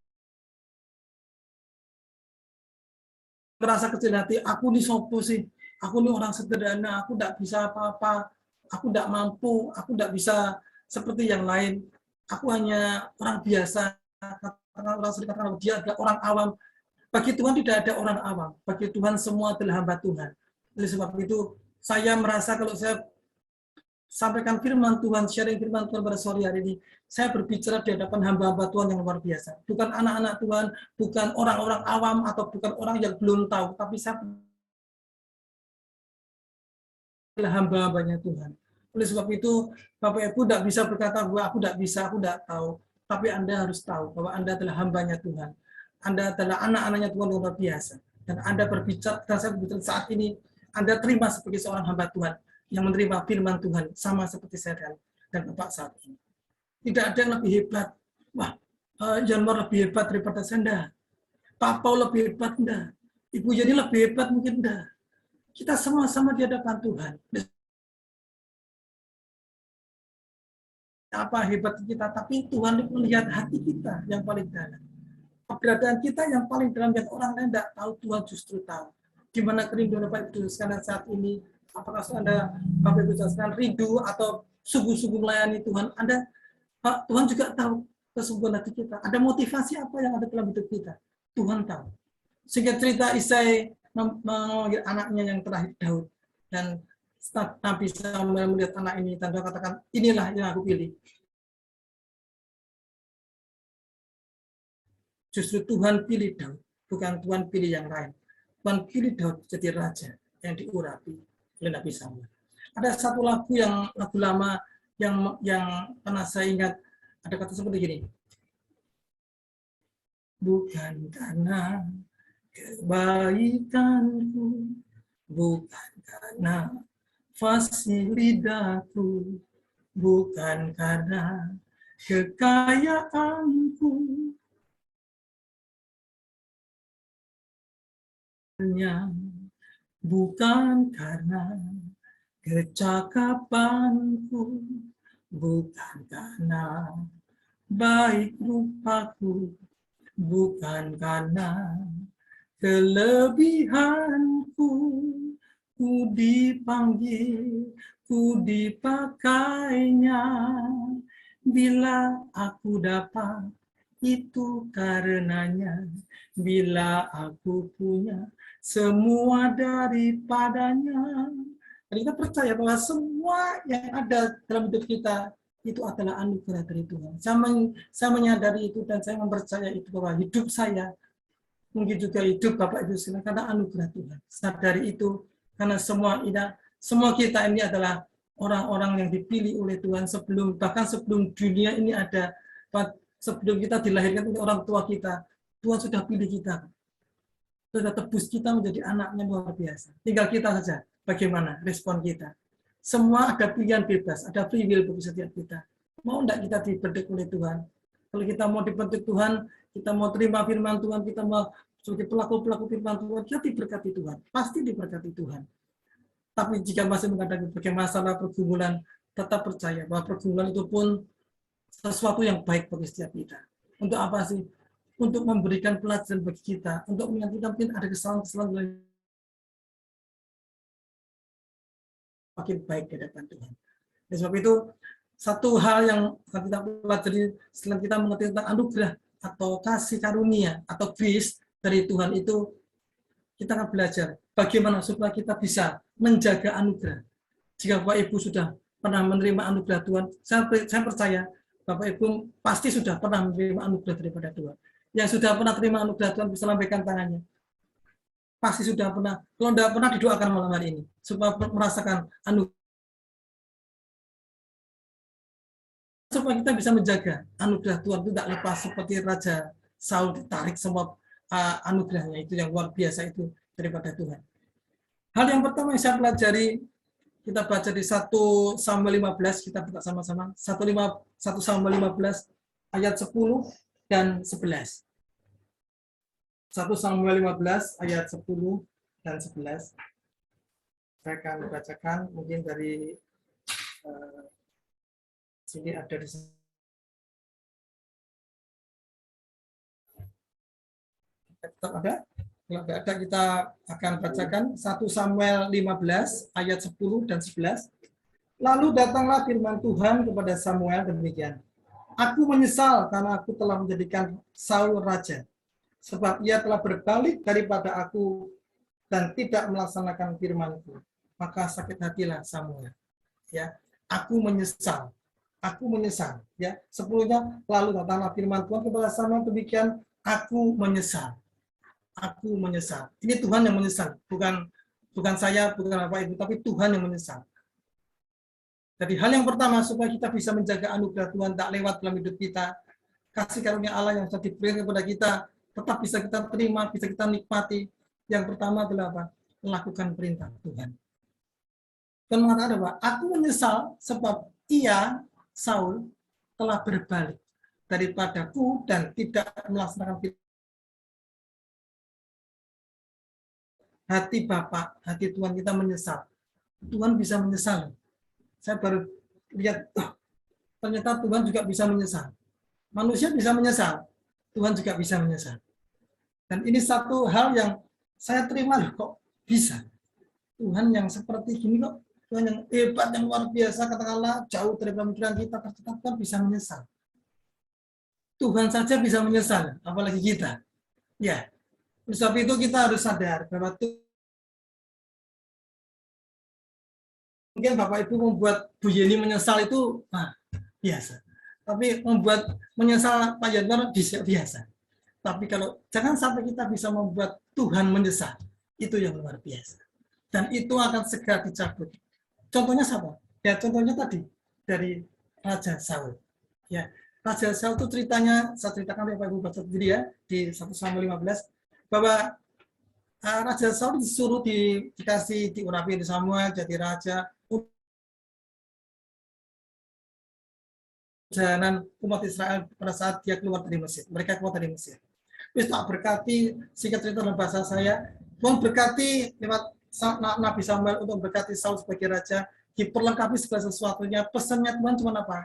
merasa kecil hati, aku ini sopo sih, aku ini orang sederhana, aku tidak bisa apa-apa, aku tidak mampu, aku tidak bisa seperti yang lain, aku hanya orang biasa, orang sering katakan dia adalah orang awam. Bagi Tuhan tidak ada orang awam, bagi Tuhan semua adalah hamba Tuhan. Oleh sebab itu, saya merasa kalau saya sampaikan firman Tuhan, sharing firman Tuhan pada sore hari ini, saya berbicara di hadapan hamba-hamba Tuhan yang luar biasa. Bukan anak-anak Tuhan, bukan orang-orang awam, atau bukan orang yang belum tahu, tapi saya adalah hamba-hambanya Tuhan. Oleh sebab itu, Bapak Ibu tidak bisa berkata bahwa aku tidak bisa, aku tidak tahu. Tapi Anda harus tahu bahwa Anda adalah hambanya Tuhan. Anda adalah anak-anaknya Tuhan yang luar biasa. Dan Anda berbicara, dan saya berbicara saat ini, Anda terima sebagai seorang hamba Tuhan yang menerima firman Tuhan, sama seperti saya dan Bapak saat ini. Tidak ada yang lebih hebat. Wah, Janmar lebih hebat daripada saya. Pak Paul lebih hebat, enggak. Ibu Yeni lebih hebat, mungkin enggak. Kita sama-sama di hadapan Tuhan. Apa hebat kita, tapi Tuhan melihat hati kita yang paling dalam. Keberadaan kita yang paling dalam, yang orang lain tidak tahu, Tuhan justru tahu. Di mana kerinduan Bapak Ibu sekarang saat ini, apakah Anda, Bapak Ibu sekarang rindu atau sungguh-sungguh melayani Tuhan, Anda, Pak, Tuhan juga tahu kesungguhan hati kita. Ada motivasi apa yang ada dalam hidup kita. Tuhan tahu. Sehingga cerita Isai memanggil anaknya yang terakhir Daud. Dan Nabi Samuel melihat anak ini, dan Tuhan katakan, inilah yang aku pilih. Justru Tuhan pilih Daud, bukan Tuhan pilih yang lain. Tuhan pilih Daud jadi raja yang diurapi oleh Nabi Samuel. Ada satu lagu lama yang pernah saya ingat, ada kata seperti gini. Bukan karena kebaikanku, bukan karena fasilitasku, bukan karena kekayaanku, bukan karena kecakapanku, bukan karena baik rupaku, bukan karena kelebihanku, ku dipanggil, ku dipakainya, bila aku dapat, itu karenanya, bila aku punya semua daripadanya. Dan kita percaya bahwa semua yang ada dalam hidup kita itu adalah anugerah dari Tuhan. Saya menyadari itu dan saya mempercaya itu bahwa hidup saya, mungkin juga hidup Bapak Ibu sekalian, karena anugerah Tuhan. Sadari itu karena semua kita ini adalah orang-orang yang dipilih oleh Tuhan bahkan sebelum dunia ini ada, sebelum kita dilahirkan oleh orang tua kita, Tuhan sudah pilih kita. Sudah tebus kita menjadi anaknya luar biasa. Tinggal kita saja bagaimana respon kita. Semua ada pilihan bebas, ada free will bagi setiap kita. Mau enggak kita dibentuk oleh Tuhan? Kalau kita mau dibentuk Tuhan, kita mau terima firman Tuhan, kita mau sebagai pelaku-pelaku firman Tuhan, kita diberkati Tuhan. Pasti diberkati Tuhan. Tapi jika masih menghadapi berbagai masalah pergumulan, tetap percaya bahwa pergumulan itu pun sesuatu yang baik bagi setiap kita. Untuk apa sih? Untuk memberikan pelajaran bagi kita, untuk menentukan mungkin ada kesalahan-kesalahan makin baik di hadapan Tuhan. Oleh sebab itu, satu hal yang kita pelajari setelah kita mengerti tentang anugerah atau kasih karunia atau grace dari Tuhan itu, kita akan belajar bagaimana supaya kita bisa menjaga anugerah. Jika Bapak Ibu sudah pernah menerima anugerah Tuhan, saya percaya Bapak Ibu pasti sudah pernah menerima anugerah daripada Tuhan. Yang sudah pernah terima anugerah Tuhan bisa lambaikan tangannya. Pasti sudah pernah. Kalau tidak pernah, didoakan malam hari ini supaya merasakan anugerah. Supaya kita bisa menjaga anugerah Tuhan itu tidak lepas seperti Raja Saul ditarik semua anugerahnya itu yang luar biasa itu daripada Tuhan. Hal yang pertama yang saya pelajari, kita baca di 1 Samuel 15, kita buka sama-sama. 1 Samuel 15 ayat 10 dan 11. 1 Samuel 15 ayat 10 dan 11. Saya akan bacakan mungkin dari sini ada di sini. Tetap ada? Kalau tidak ada, kita akan bacakan 1 Samuel 15 ayat 10 dan 11. Lalu datanglah firman Tuhan kepada Samuel demikian. Aku menyesal karena aku telah menjadikan Saul raja, sebab ia telah berbalik daripada aku dan tidak melaksanakan firman-Ku. Maka sakit hatilah Samuel. Ya, aku menyesal. Aku menyesal. Ya, sepuluhnya lalu datanglah firman Tuhan kepada Samuel demikian. Aku menyesal. Aku menyesal. Ini Tuhan yang menyesal, bukan saya, bukan Bapak Ibu, tapi Tuhan yang menyesal. Jadi hal yang pertama supaya kita bisa menjaga anugerah Tuhan tak lewat dalam hidup kita, kasih karunia Allah yang sudah diberikan kepada kita tetap bisa kita terima, bisa kita nikmati. Yang pertama adalah apa? Melakukan perintah Tuhan. Dan mengatakan apa? Aku menyesal sebab ia, Saul, telah berbalik daripadaku dan tidak melaksanakan firman. Hati Bapak, hati Tuhan kita menyesal. Tuhan bisa menyesal. Saya baru lihat, ternyata Tuhan juga bisa menyesal. Manusia bisa menyesal, Tuhan juga bisa menyesal. Dan ini satu hal yang saya terima loh, kok bisa. Tuhan yang seperti gini kok, Tuhan yang hebat, yang luar biasa, katakanlah jauh dari pemikiran kita, Tuhan bisa menyesal. Tuhan saja bisa menyesal, apalagi kita. Ya, oleh sebab itu kita harus sadar bahwa mungkin Bapak Ibu membuat Bu Yeni menyesal itu biasa. Tapi membuat menyesal Pak Yanwar biasa. Tapi kalau jangan sampai kita bisa membuat Tuhan menyesal, itu yang luar biasa. Dan itu akan segera dicabut. Contohnya siapa? Ya contohnya tadi dari Raja Saul. Ya, Raja Saul itu ceritanya saya ceritakan Bapak Ibu baca sendiri ya di 1 Samuel 15 bahwa Raja Saul disuruh dikasih diurapi di Samuel jadi raja. Perjalanan umat Israel pada saat dia keluar dari Mesir. Mereka keluar dari Mesir. Terus tak berkati, singkat cerita dalam bahasa saya, Tuhan berkati lewat Nabi Samuel untuk berkati Saul sebagai raja, diperlengkapi segala sesuatunya. Pesannya Tuhan cuma apa?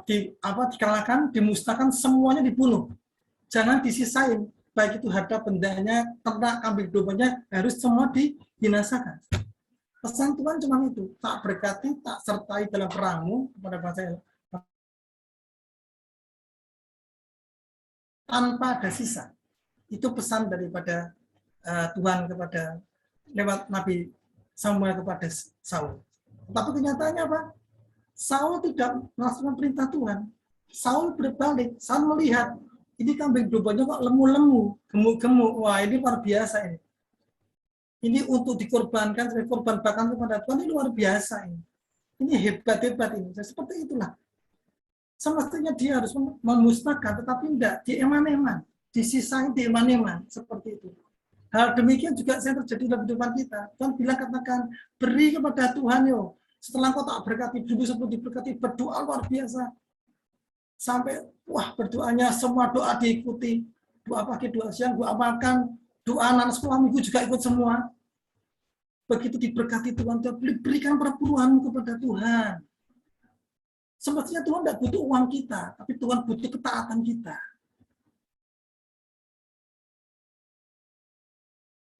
Dikalahkan, dimusnahkan, semuanya dibunuh. Jangan disisain. Baik itu harta bendanya, ternak, kambing dombanya, harus semua dibinasakan. Pesan Tuhan cuma itu. Tak berkati, tak sertai dalam perangmu, kepada bahasa tanpa ada sisa. Itu pesan daripada Tuhan kepada lewat Nabi Samuel kepada Saul. Tapi kenyataannya apa? Saul tidak melaksanakan perintah Tuhan. Saul berbalik. Saul melihat ini kambing dombanya kok lemu-lemu, gemuk-gemuk. Wah, ini luar biasa ini. Ini untuk dikorbankan sebagai korban bakar kepada Tuhan, ini luar biasa ini. Ini hebat-hebat ini. Seperti itulah. Semestinya dia harus memusnahkan, tetapi tidak dieman-eman, disisain dieman-eman, seperti itu. Hal demikian juga yang terjadi dalam kehidupan kita. Tuhan bilang katakan, beri kepada Tuhan yo, Setelah engkau tak berkati dulu sebelum diberkati, berdoa luar biasa. Sampai, wah berdoanya semua doa diikuti. Doa pagi, doa siang, doa makan, doa anak sekolah minggu juga ikut semua. Begitu diberkati Tuhan, berikan perpuluhanmu kepada Tuhan. Semestinya Tuhan tidak butuh uang kita, tapi Tuhan butuh ketaatan kita.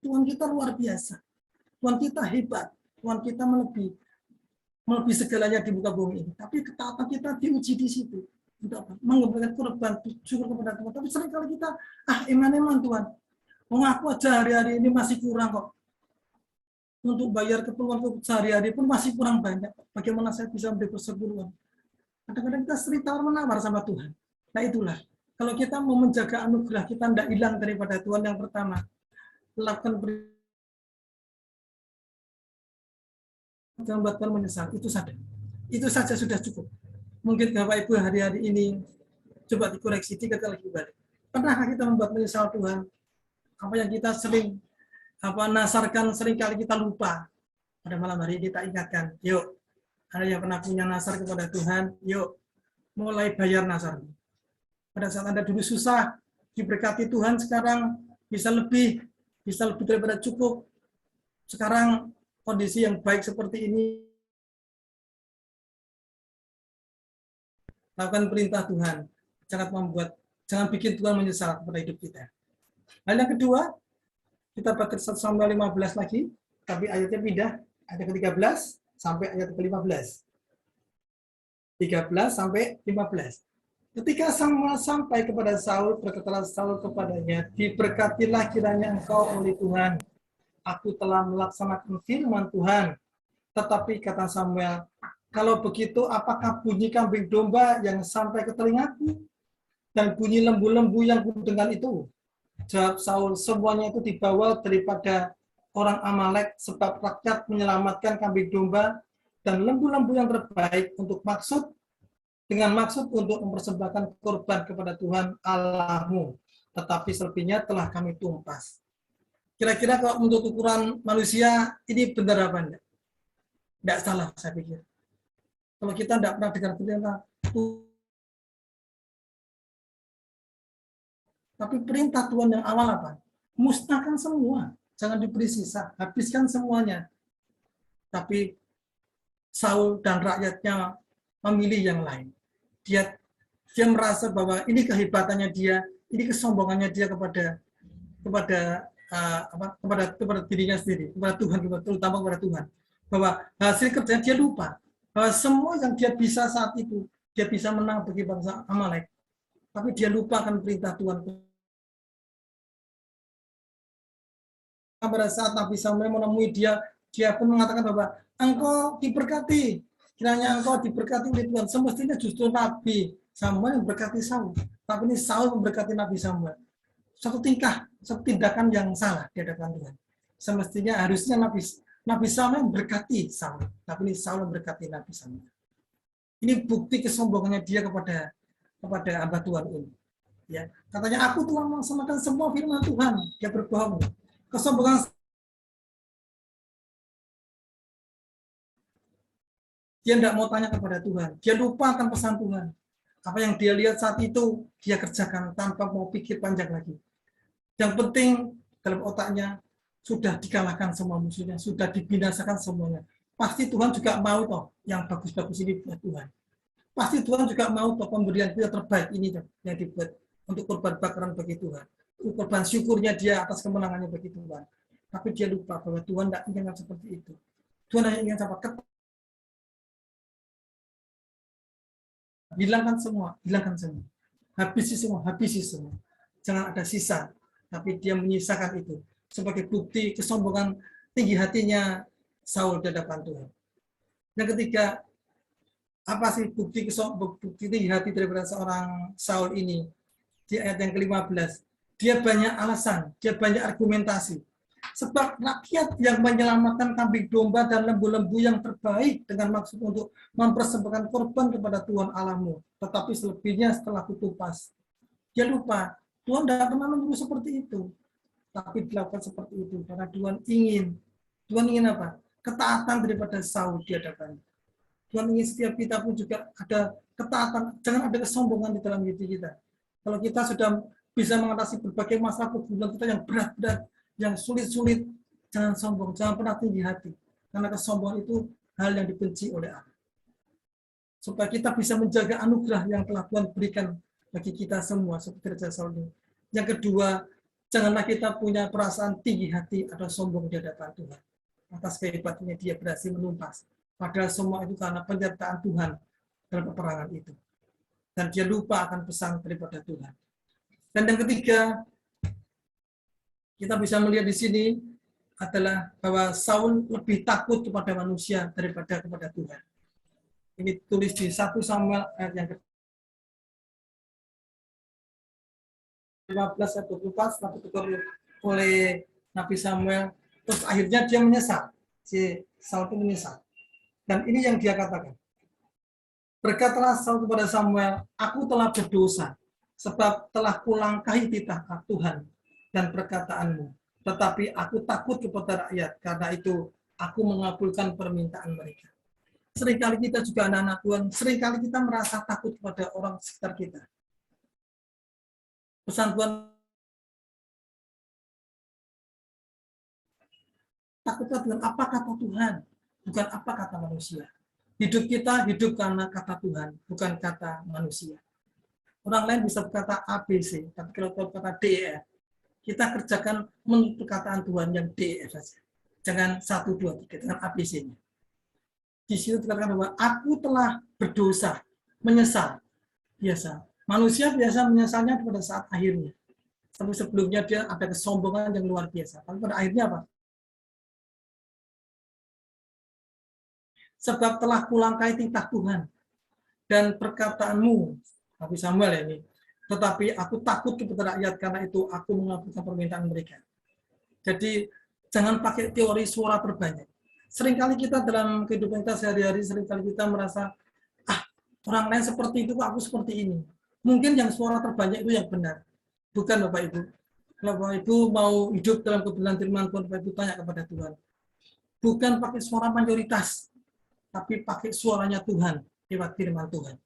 Tuhan kita luar biasa. Tuhan kita hebat. Tuhan kita melebihi segalanya di muka bumi ini. Tapi ketaatan kita diuji di situ. Untuk mengembalikan korban, syukur kepada Tuhan. Tapi seringkali kita, iman-iman Tuhan. Mengaku aja hari-hari ini masih kurang kok. Untuk bayar keperluan sehari-hari pun masih kurang banyak. Bagaimana saya bisa memberi persepuluhan? Kadang-kadang kita sering tawar-menawar sama Tuhan. Nah itulah. Kalau kita mau menjaga anugerah, kita tidak hilang daripada Tuhan. Yang pertama, lakukan jangan buat Tuhan menyesal. Itu saja sudah cukup. Mungkin Bapak Ibu hari-hari ini coba dikoreksi 3 kali balik. Pernahkah kita membuat menyesal Tuhan? Apa yang kita sering nasarkan seringkali kita lupa. Pada malam hari kita ingatkan, yuk, ada yang pernah punya nasar kepada Tuhan, yuk, mulai bayar nasar. Pada saat Anda dulu susah, diberkati Tuhan, sekarang bisa lebih daripada cukup. Sekarang kondisi yang baik seperti ini, lakukan perintah Tuhan. Jangan bikin Tuhan menyesal kepada hidup kita. Hal yang kedua, kita pakai 1 Samuel 15 lagi, tapi ayatnya pindah, ayat ke-13 sampai ayat ke-15. 13 sampai 15. Ketika Samuel sampai kepada Saul, berkatalah Saul kepadanya, diberkatilah kiranya engkau oleh Tuhan. Aku telah melaksanakan firman Tuhan. Tetapi kata Samuel, kalau begitu apakah bunyi kambing domba yang sampai ke telingaku? Dan bunyi lembu-lembu yang kudengar itu? Jawab Saul, semuanya itu dibawa daripada orang Amalek, sebab rakyat menyelamatkan kambing domba dan lembu-lembu yang terbaik dengan maksud untuk mempersembahkan korban kepada Tuhan Allahmu. Tetapi selebihnya telah kami tumpas. Kira-kira kalau untuk ukuran manusia, ini benar apa enggak? Enggak salah, saya pikir. Kalau kita enggak pernah dengar perintah, tapi perintah Tuhan yang awal apa? Musnahkan semua. Jangan diberi sisa. Habiskan semuanya. Tapi Saul dan rakyatnya memilih yang lain. Dia merasa bahwa ini kehebatannya dia, ini kesombongannya dia kepada dirinya sendiri, kepada Tuhan, terutama kepada Tuhan. Bahwa hasil kerja dia lupa. Bahwa semua yang dia bisa saat itu, dia bisa menang bagi bangsa Amalek. Tapi dia lupakan perintah Tuhan. Pada saat Nabi Samuel menemui dia pun mengatakan bahwa engkau diberkati. Kiranya engkau diberkati oleh Tuhan. Semestinya justru Nabi Samuel yang berkati Saul. Tapi ini Saul memberkati Nabi Samuel. Satu tindakan yang salah di hadapan Tuhan. Semestinya harusnya Nabi Samuel memberkati Saul. Tapi ini Saul memberkati Nabi Samuel. Ini bukti kesombongannya dia kepada hamba Tuhan ini. Ya, katanya aku telah melaksanakan semua firman Tuhan. Dia berbohong. Kesombongan dia tidak mau tanya kepada Tuhan. Dia lupakan pesan Tuhan. Apa yang dia lihat saat itu, dia kerjakan tanpa mau pikir panjang lagi. Yang penting dalam otaknya sudah dikalahkan semua musuhnya, sudah dibinasakan semuanya. Pasti Tuhan juga mau toh yang bagus-bagus ini buat Tuhan. Pasti Tuhan juga mau toh pemberian kita terbaik ini yang dibuat untuk korban bakaran bagi Tuhan. Korban syukurnya dia atas kemenangannya bagi Tuhan. Tapi dia lupa bahwa Tuhan tidak ingin seperti itu. Tuhan hanya ingin apa? Hilangkan semua. Habisi semua. Jangan ada sisa. Tapi dia menyisakan itu sebagai bukti kesombongan tinggi hatinya Saul di hadapan Tuhan. Yang ketiga, apa sih bukti tinggi hati daripada seorang Saul ini? Di ayat yang ke-15. Dia banyak alasan, dia banyak argumentasi. Sebab rakyat yang menyelamatkan kambing domba dan lembu-lembu yang terbaik dengan maksud untuk mempersembahkan korban kepada Tuhan Allahmu. Tetapi selebihnya setelah kutupas. Dia lupa, Tuhan tidak pernah menyuruh seperti itu. Tapi dilakukan seperti itu. Karena Tuhan ingin apa? Ketaatan daripada Saul di hadapan. Tuhan ingin setiap kita pun juga ada ketaatan, jangan ada kesombongan di dalam diri kita. Kalau kita sudah bisa mengatasi berbagai masalah pergumulan kita yang berat-berat, yang sulit-sulit, jangan sombong, jangan pernah tinggi hati. Karena kesombongan itu hal yang dibenci oleh Allah. Supaya kita bisa menjaga anugerah yang telah Tuhan berikan bagi kita semua, seperti Raja Saul. Yang kedua, janganlah kita punya perasaan tinggi hati atau sombong di hadapan Tuhan. Atas kehebatannya dia berhasil menumpas. Padahal semua itu karena penyertaan Tuhan dalam peperangan itu. Dan dia lupa akan pesan daripada Tuhan. Dan yang ketiga, kita bisa melihat di sini adalah bahwa Saul lebih takut kepada manusia daripada kepada Tuhan. Ini tulis di 1 Samuel ayat yang ke-15 ayat 24, setelah ditegur oleh Nabi Samuel, terus akhirnya dia menyesal. Si Saul itu menyesal. Dan ini yang dia katakan. Berkatalah Saul kepada Samuel, aku telah berdosa, sebab telah kulangkahi titah Tuhan dan perkataanmu. Tetapi aku takut kepada rakyat, karena itu aku mengabulkan permintaan mereka. Seringkali kita juga anak-anak Tuhan, seringkali kita merasa takut kepada orang sekitar kita. Pesan Tuhan, takutlah dengan apa kata Tuhan, bukan apa kata manusia. Hidup kita hidup karena kata Tuhan, bukan kata manusia. Orang lain bisa berkata ABC, tapi kalau Tuhan kata DEF, kita kerjakan menurut perkataan Tuhan yang DEF saja. Jangan 1, 2, 3, dengan ABC-nya. Di situ dikatakan bahwa aku telah berdosa, menyesal. Biasa. Manusia biasa menyesalnya pada saat akhirnya. Tapi sebelumnya dia ada kesombongan yang luar biasa. Tapi pada akhirnya apa? Sebab telah kulangkai titah Tuhan dan perkataanmu, Nabi Samuel ini, tetapi aku takut kepada rakyat karena itu aku mengabulkan permintaan mereka. Jadi jangan pakai teori suara terbanyak. Seringkali kita dalam kehidupan kita sehari-hari, seringkali kita merasa, orang lain seperti itu, aku seperti ini. Mungkin yang suara terbanyak itu yang benar. Bukan Bapak Ibu. Kalau Bapak Ibu mau hidup dalam kebenaran firman Tuhan, Bapak Ibu tanya kepada Tuhan. Bukan pakai suara mayoritas, tapi pakai suaranya Tuhan, lewat firman Tuhan.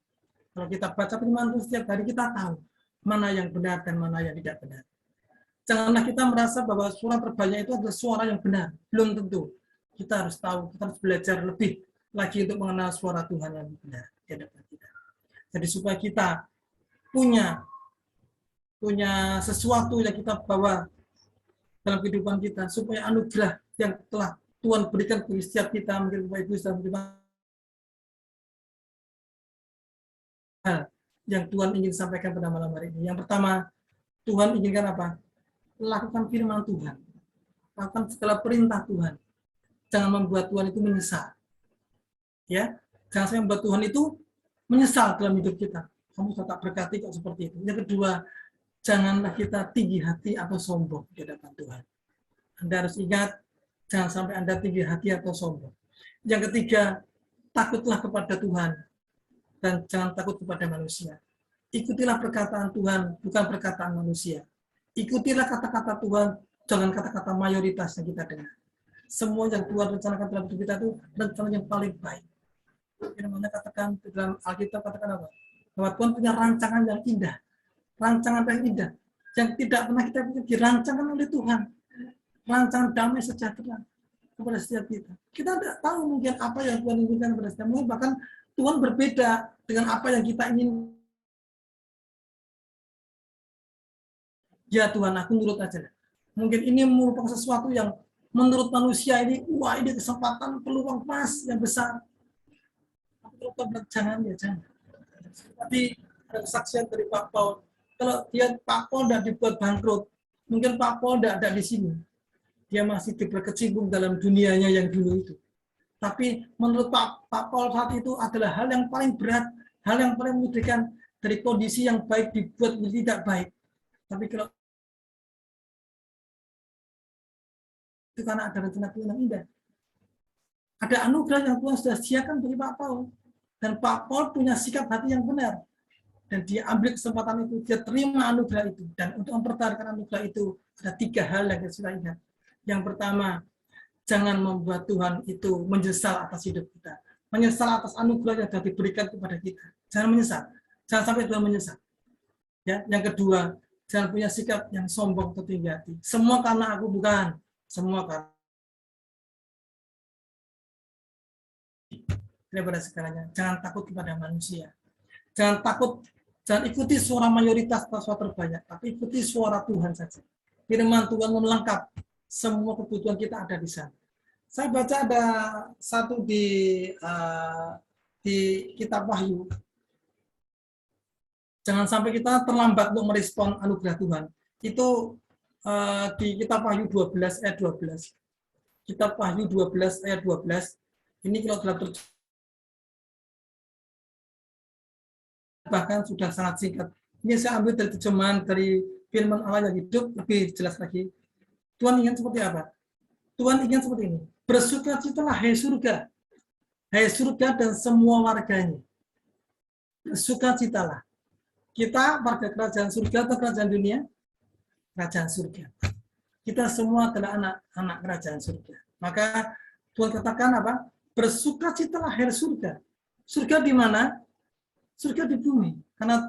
Kalau kita baca firman Tuhan setiap hari, kita tahu mana yang benar dan mana yang tidak benar. Janganlah kita merasa bahwa suara terbanyak itu adalah suara yang benar. Belum tentu. Kita harus tahu, kita harus belajar lebih lagi untuk mengenal suara Tuhan yang benar di hadapan kita. Jadi supaya kita punya sesuatu yang kita bawa dalam kehidupan kita, supaya anugerah yang telah Tuhan berikan bagi setiap kita, mungkin Bapak Ibu sudah menerima yang Tuhan ingin sampaikan pada malam hari ini. Yang pertama, Tuhan inginkan apa? Lakukan firman Tuhan. Lakukan segala perintah Tuhan. Jangan membuat Tuhan itu menyesal. Ya, jangan sampai membuat Tuhan itu menyesal dalam hidup kita. Kamu tetap berkati kok seperti itu. Yang kedua, janganlah kita tinggi hati atau sombong di hadapan Tuhan. Anda harus ingat, jangan sampai Anda tinggi hati atau sombong. Yang ketiga, takutlah kepada Tuhan dan jangan takut kepada manusia. Ikutilah perkataan Tuhan, bukan perkataan manusia. Ikutilah kata-kata Tuhan, jangan kata-kata mayoritas yang kita dengar. Semua yang Tuhan rencanakan dalam hidup kita itu rencana yang paling baik. Firman-Nya katakan dalam Alkitab katakan apa? Bahwa Tuhan punya rancangan yang indah. Rancangan yang indah yang tidak pernah kita dirancangkan oleh Tuhan. Rancangan damai sejahtera kepada setiap kita. Kita tidak tahu mungkin apa yang Tuhan inginkan kepada setiap kita. Bahkan Tuhan berbeda dengan apa yang kita ingin. Ya Tuhan, aku nurut aja. Mungkin ini merupakan sesuatu yang menurut manusia ini, wah ini kesempatan peluang emas yang besar. Jangan ya jangan. Tapi ada kesaksian dari Pak Paul. Kalau dia Pak Paul tidak dibuat bangkrut, mungkin Pak Paul tidak ada di sini. Dia masih berkecimpung dalam dunianya yang dulu itu. Tapi menurut Pak Paul saat itu adalah hal yang paling berat, hal yang paling menyedihkan dari kondisi yang baik dibuat menjadi tidak baik. Tapi kalau itu karena ada rencana Tuhan yang indah. Ada anugerah yang Tuhan sudah sediakan bagi Pak Paul. Dan Pak Paul punya sikap hati yang benar. Dan dia ambil kesempatan itu, dia terima anugerah itu. Dan untuk mempertahankan anugerah itu, ada 3 hal yang kita sudah ingat. Yang pertama, jangan membuat Tuhan itu menyesal atas hidup kita. menyesal atas anugerah yang sudah diberikan kepada kita. Jangan menyesal. Jangan sampai Tuhan menyesal. Ya, yang kedua, jangan punya sikap yang sombong atau tinggi hati. Semua karena aku, bukan. Semua karena daripada segalanya. Jangan takut kepada manusia. Jangan takut, jangan ikuti suara mayoritas atau suara terbanyak, tapi ikuti suara Tuhan saja. Firman Tuhan melengkap semua kebutuhan kita ada di sana. Saya baca ada satu di kitab Wahyu. Jangan sampai kita terlambat untuk merespon anugerah Tuhan. Itu di kitab Wahyu 12 ayat 12. Kitab Wahyu 12 ayat 12. Ini kalau dalam bahkan sudah sangat singkat. Ini saya ambil dari terjemahan dari firman Allah yang hidup, lebih jelas lagi. Tuhan ingin seperti apa? Tuhan ingin seperti ini. Bersukacitalah, hai surga. Hai surga dan semua warganya. Bersukacitalah. Kita warga kerajaan surga atau kerajaan dunia? Kerajaan surga. Kita semua adalah anak-anak kerajaan surga. Maka Tuhan katakan apa? Bersukacitalah, hai surga. Surga di mana? Surga di bumi. Karena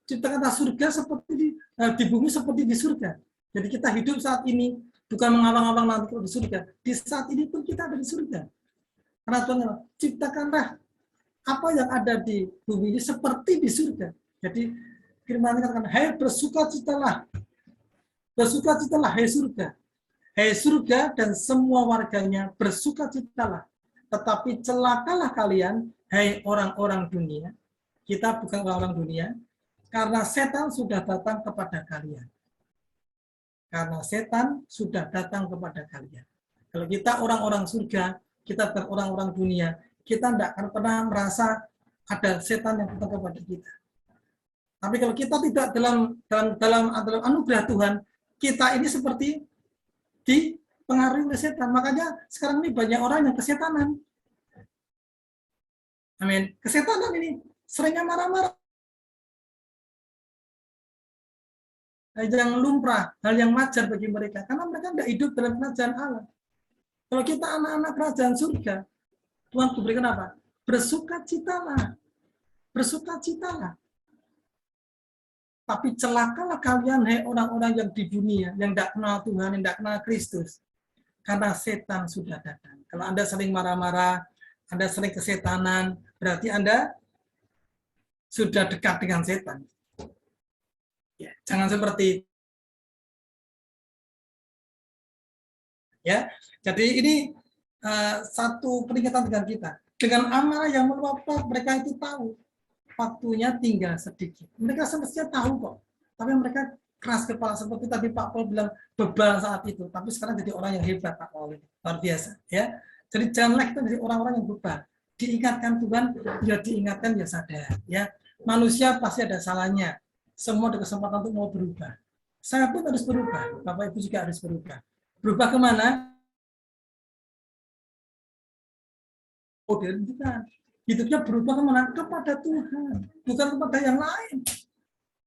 cipta kata surga seperti di bumi seperti di surga. Jadi kita hidup saat ini bukan mengawang-awang nanti di surga. Di saat ini pun kita ada di surga. Karena Tuhan ciptakanlah apa yang ada di bumi ini seperti di surga. Jadi firman katakan, hai bersukacitalah. Bersukacitalah, hai surga. Hai surga dan semua warganya, bersukacitalah. Tetapi celakalah kalian, hai orang-orang dunia. Kita bukan orang-orang dunia, karena setan sudah datang kepada kalian. Karena setan sudah datang kepada kalian. Kalau kita orang-orang surga, kita orang-orang dunia, kita tidak akan pernah merasa ada setan yang datang kepada kita. Tapi kalau kita tidak dalam anugerah Tuhan, kita ini seperti dipengaruhi oleh setan. Makanya sekarang ini banyak orang yang kesetanan. Amin. Kesetanan ini seringnya marah-marah. Hal yang lumrah, hal yang wajar bagi mereka. Karena mereka tidak hidup dalam kerajaan Allah. Kalau kita anak-anak kerajaan surga, Tuhan berikan apa? Bersukacitalah. Bersukacitalah. Tapi celakalah kalian, hai orang-orang yang di dunia, yang tidak kenal Tuhan, yang tidak kenal Kristus. Karena setan sudah datang. Kalau Anda sering marah-marah, Anda sering kesetanan, berarti Anda sudah dekat dengan setan. Ya, jangan seperti ya. Jadi ini satu peringatan dengan kita. Dengan amarah yang meluap, mereka itu tahu waktunya tinggal sedikit. Mereka semestinya tahu kok. Tapi mereka keras kepala seperti tadi Pak Paul bilang bebal saat itu. Tapi sekarang jadi orang yang hebat Pak Paul. Luar biasa. Ya. Jadi janganlah kita jadi orang-orang yang bebal. Diingatkan Tuhan, ya diingatkan ya sadar. Ya. Manusia pasti ada salahnya. Semua ada kesempatan untuk mau berubah. Saya pun harus berubah. Bapak Ibu juga harus berubah. Berubah kemana? Oh, bukan. Hidupnya berubah kemana? Kepada Tuhan. Bukan kepada yang lain.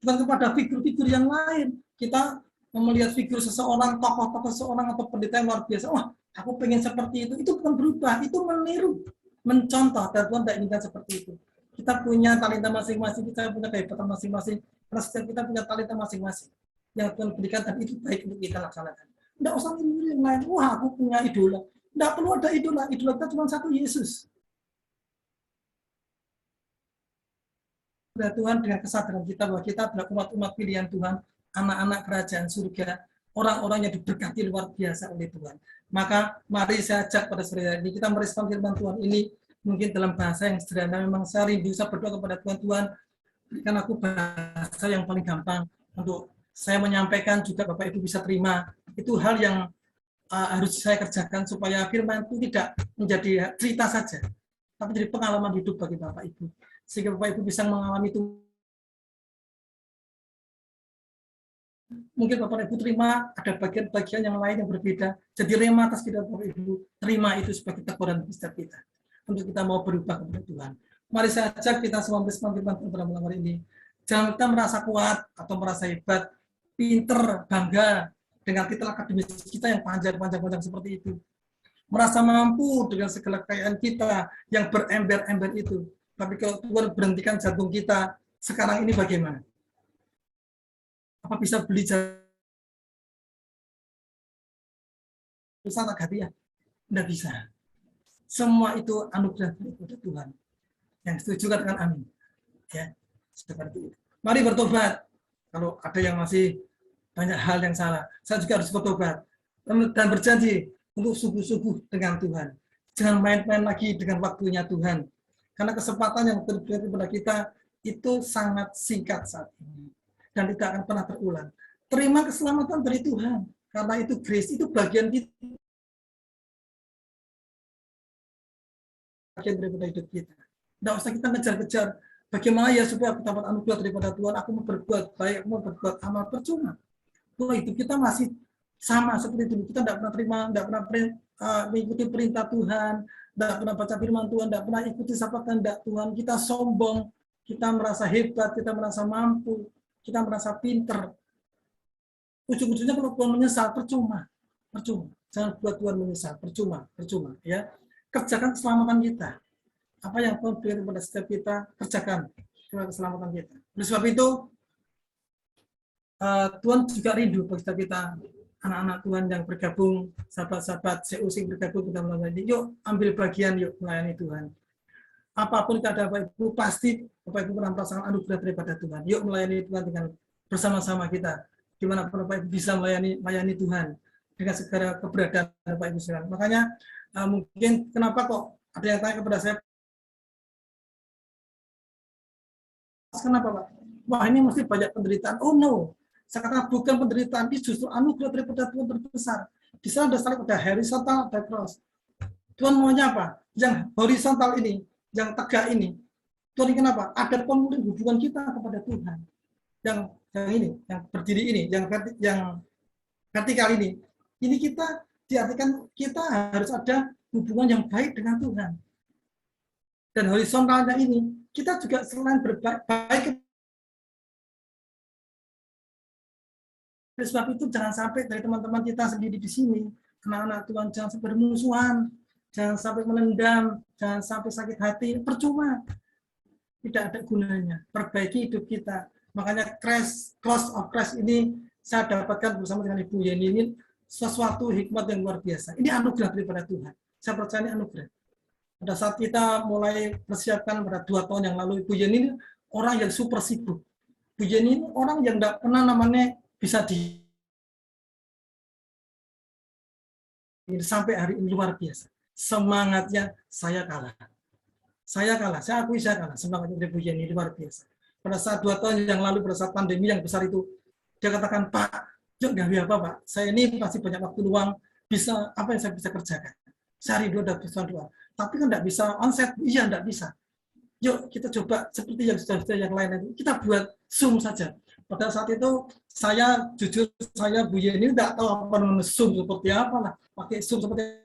Bukan kepada figur-figur yang lain. Kita melihat figur seseorang, tokoh-tokoh seseorang atau pendeta yang luar biasa. Wah, aku pengen seperti itu. Itu bukan berubah. Itu meniru. Mencontoh. Dan Tuhan tidak inginkan seperti itu. Kita punya talenta masing-masing. Kita punya kehebatan masing-masing. Karena setiap kita punya talenta masing-masing. Yang Tuhan berikan dan itu baik untuk kita laksanakan. Tidak usah meniru yang lain. Wah, aku punya idola. Tidak perlu ada idola. Idola kita cuma satu, Yesus. Tuhan dengan kesadaran kita bahwa kita adalah umat-umat pilihan Tuhan, anak-anak kerajaan surga, orang-orang yang diberkati luar biasa oleh Tuhan. Maka mari saya ajak pada sore hari ini kita merespon firman Tuhan ini mungkin dalam bahasa yang sederhana. Memang saya rindu bisa berdoa kepada Tuhan, Tuhan berikan aku bahasa yang paling gampang untuk saya menyampaikan juga Bapak Ibu bisa terima. Itu hal yang harus saya kerjakan supaya firman itu tidak menjadi cerita saja, tapi jadi pengalaman hidup bagi Bapak Ibu. Sehingga Bapak Ibu bisa mengalami itu. Mungkin Bapak Ibu terima ada bagian-bagian yang lain yang berbeda. Jadi rema atas kita Bapak Ibu. Terima itu sebagai teguran setiap kita. Untuk kita mau berubah kepada Tuhan. Mari saya ajak kita semua bersemangat firman Tuhan pada malam hari ini. Jangan kita merasa kuat atau merasa hebat, pinter, bangga dengan titel akademis kita yang panjang-panjang seperti itu. merasa mampu dengan segala kekayaan kita yang berember-ember itu. Tapi kalau Tuhan berhentikan jantung kita sekarang ini bagaimana? Apa bisa beli jantung sangat hati ya? Tidak bisa. Semua itu anugerah dari Tuhan. Yang setuju katakan amin. Ya, seperti itu. Mari bertobat. Kalau ada yang masih banyak hal yang salah, saya juga harus bertobat dan berjanji untuk sungguh-sungguh dengan Tuhan. Jangan main-main lagi dengan waktunya Tuhan. Karena kesempatan yang terjadi pada kita itu sangat singkat saat ini dan tidak akan pernah terulang. Terima keselamatan dari Tuhan. Karena itu grace, itu bagian kita. Bagian daripada hidup kita. Tidak usah kita ngejar-ngejar. Bagaimana ya supaya aku dapat anugerah daripada Tuhan? Aku mau berbuat baik, mau berbuat amal, percuma. Kalau hidup kita masih sama seperti dulu, kita tidak pernah terima, tidak pernah mengikuti perintah Tuhan, tidak pernah baca firman Tuhan, tidak pernah ikuti apa kehendak Tuhan, kita sombong, kita merasa hebat, kita merasa mampu, kita merasa pinter. Ujung-ujungnya kalau Tuhan menyesal, percuma. Jangan buat Tuhan menyesal, percuma. Ya, kerjakan keselamatan kita. Apa yang Tuhan berikan kepada setiap kita, kerjakan keselamatan kita. Oleh sebab itu, Tuhan juga rindu bagi kita, anak-anak Tuhan yang bergabung, sahabat-sahabat COC yang bergabung kita melayani. Yuk ambil bagian, yuk melayani Tuhan. Apapun keadaan Bapak Ibu, pasti Bapak Ibu pernah merasakan anugerah daripada Tuhan. Yuk melayani Tuhan dengan bersama-sama kita. Gimana Bapak Ibu bisa melayani Tuhan dengan segala keberadaan Bapak Ibu sekalian. Makanya mungkin kenapa kok ada yang tanya kepada saya, kenapa Pak? Wah ini mesti banyak penderitaan. Oh no, saya katakan bukan penderitaan, ini justru anugerah daripada Tuhan terbesar. Di sana ada saling ada horizontal, ada cross. Tuhan maunya apa? Yang horizontal ini, yang tegak ini. Tuhan ingin apa? Ada pemulihan hubungan kita kepada Tuhan. Yang ini, yang berdiri ini, yang vertikal ini. Ini kita diartikan kita harus ada hubungan yang baik dengan Tuhan. Dan horizontalnya ini, kita juga selain berbaik. Oleh sebab itu jangan sampai dari teman-teman kita sendiri di sini, anak-anak Tuhan, jangan sampai bermusuhan, jangan sampai menendam, jangan sampai sakit hati, percuma. Tidak ada gunanya. Perbaiki hidup kita. Makanya Cross of Christ ini saya dapatkan bersama dengan Ibu Yeni ini sesuatu hikmat yang luar biasa. Ini anugerah daripada Tuhan. Saya percaya ini anugerah. Pada saat kita mulai persiapkan pada 2 tahun yang lalu, Ibu Yeni ini orang yang super sibuk. Ibu Yeni ini orang yang tidak pernah namanya bisa sampai hari ini luar biasa. Semangatnya saya kalah. Saya akui saya kalah. Semangatnya Ibu Yeni luar biasa. Pada saat 2 tahun yang lalu, pada saat pandemi yang besar itu, dia katakan, Pak, yuk nggak apa Pak, saya ini masih banyak waktu luang, bisa apa yang saya bisa kerjakan? Sehari 2 ada pesan 2. Tapi kan nggak bisa onset, iya nggak bisa. Yuk kita coba seperti yang sudah yang lain itu, kita buat Zoom saja. Pada saat itu saya jujur Bu Yeni tidak tahu apa namanya Zoom seperti apa lah, pakai Zoom seperti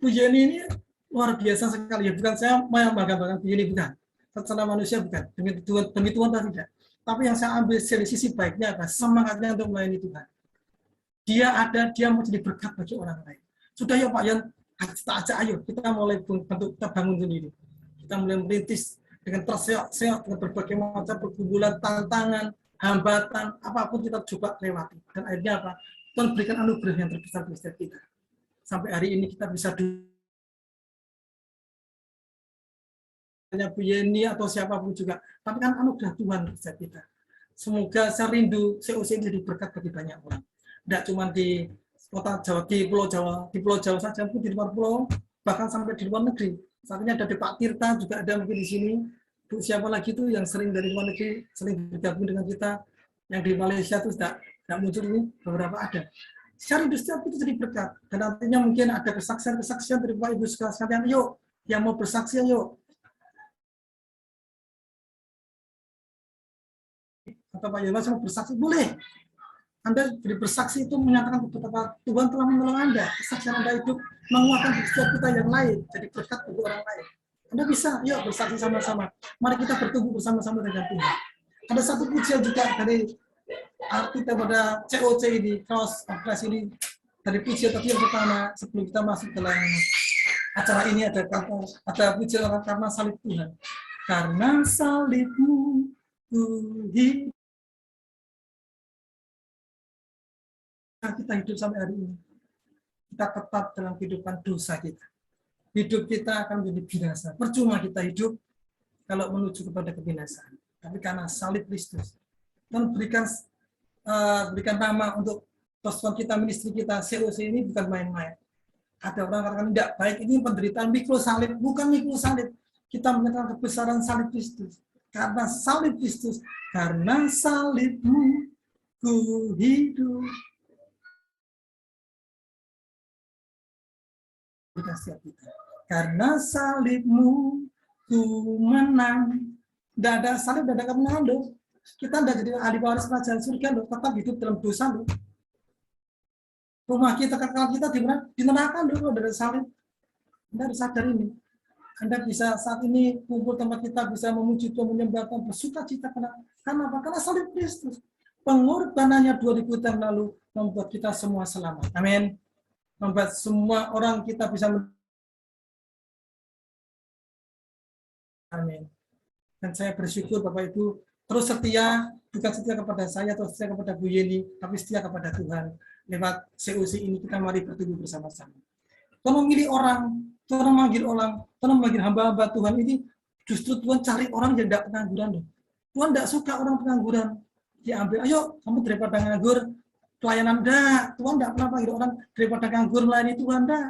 Bu Yeni ini luar biasa sekali ya, bukan saya mau bangga-bangga Bu Yeni, bukan, secara manusia bukan, demi Tuhan tidak. Tapi yang saya ambil dari sisi baiknya apa? Semangatnya untuk melayani Tuhan. Dia mau jadi berkat bagi orang lain. Sudah ya Pak Yan, kita ajak ayo, kita mulai bentuk, kita bangun sendiri. Kita mulai merintis dengan terseok-seok, dengan berbagai macam pergumulan, tantangan, hambatan, apapun kita coba lewati. Dan akhirnya apa? Tuhan berikan anugerah yang terbesar bagi setiap kita. Sampai hari ini kita bisa Bu Yeni atau siapapun juga. Tapi kan anugerah Tuhan bagi setiap kita. Semoga saya rindu COC ini jadi berkat bagi banyak orang. Tidak cuma di kota Jawa, di Pulau Jawa saja, pun di luar pulau, bahkan sampai di luar negeri. Saat ini ada Pak Tirta, juga ada mungkin di sini. Bu siapa lagi tuh yang sering dari luar negeri, sering bergabung dengan kita, yang di Malaysia itu tidak muncul ini, beberapa ada. Secara industri itu jadi berkat. Dan nantinya mungkin ada kesaksian dari Bapak Ibu sekalian, yuk, yang mau bersaksi, yuk. Atau Pak Yomas mau bersaksi, boleh. Anda beri bersaksi itu menyatakan betapa Tuhan telah menolong Anda. Kesaksian Anda hidup menguatkan setiap kita yang lain, jadi berkat bagi orang lain. Anda bisa, yuk bersaksi sama-sama. Mari kita bertumbuh bersama-sama dengan Tuhan. Ada satu pujian juga dari arti pada COC ini, Cross of Christ ini. Dari pujian tadi yang pertama, sebelum kita masuk dalam acara ini ada pujian orang karena salib Tuhan. Karena salibmu hidup. Kita hidup sampai hari ini. Kita tetap dalam kehidupan dosa kita. Hidup kita akan menjadi binasa. Percuma kita hidup kalau menuju kepada kebinasaan. Tapi karena salib Kristus, dan berikan nama untuk persekutuan kita, ministry kita, COC ini bukan main-main. Ada orang katakan tidak baik, ini penderitaan mikro salib, bukan mikro salib. Kita menyatakan kebesaran salib Kristus. Karena salib Kristus, karena salibmu ku hidup. Karena salibmu ku menang. Tidak ada salib, tidak ada kemenangan loh. Kita tidak jadi ahli waris kerajaan surga loh, tetap hidup dalam dosa loh. Rumah kita, kekal kita di neraka loh kalau ada salib. Anda harus sadar ini. Anda bisa saat ini kumpul tempat kita bisa memuji Tuhan, menyembah Tuhan, bersuka cita karena apa? Karena salib Kristus. Pengorbanannya 2000 tahun lalu membuat kita semua selamat. Amin. Membuat semua orang kita bisa. Amin. Dan saya bersyukur Bapak Ibu terus setia, bukan setia kepada saya atau setia kepada Bu Yeni, tapi setia kepada Tuhan. Lewat COC ini kita mari bertumbuh bersama-sama. Tuhan memilih orang, Tuhan memanggil orang, Tuhan memanggil hamba-hamba Tuhan ini, justru Tuhan cari orang yang tidak pengangguran. Tuhan tidak suka orang pengangguran. Dia ambil, ayo kamu daripada nganggur, pelayanan enggak. Tuhan tidak pernah panggil orang daripada nganggur melayani Tuhan enggak.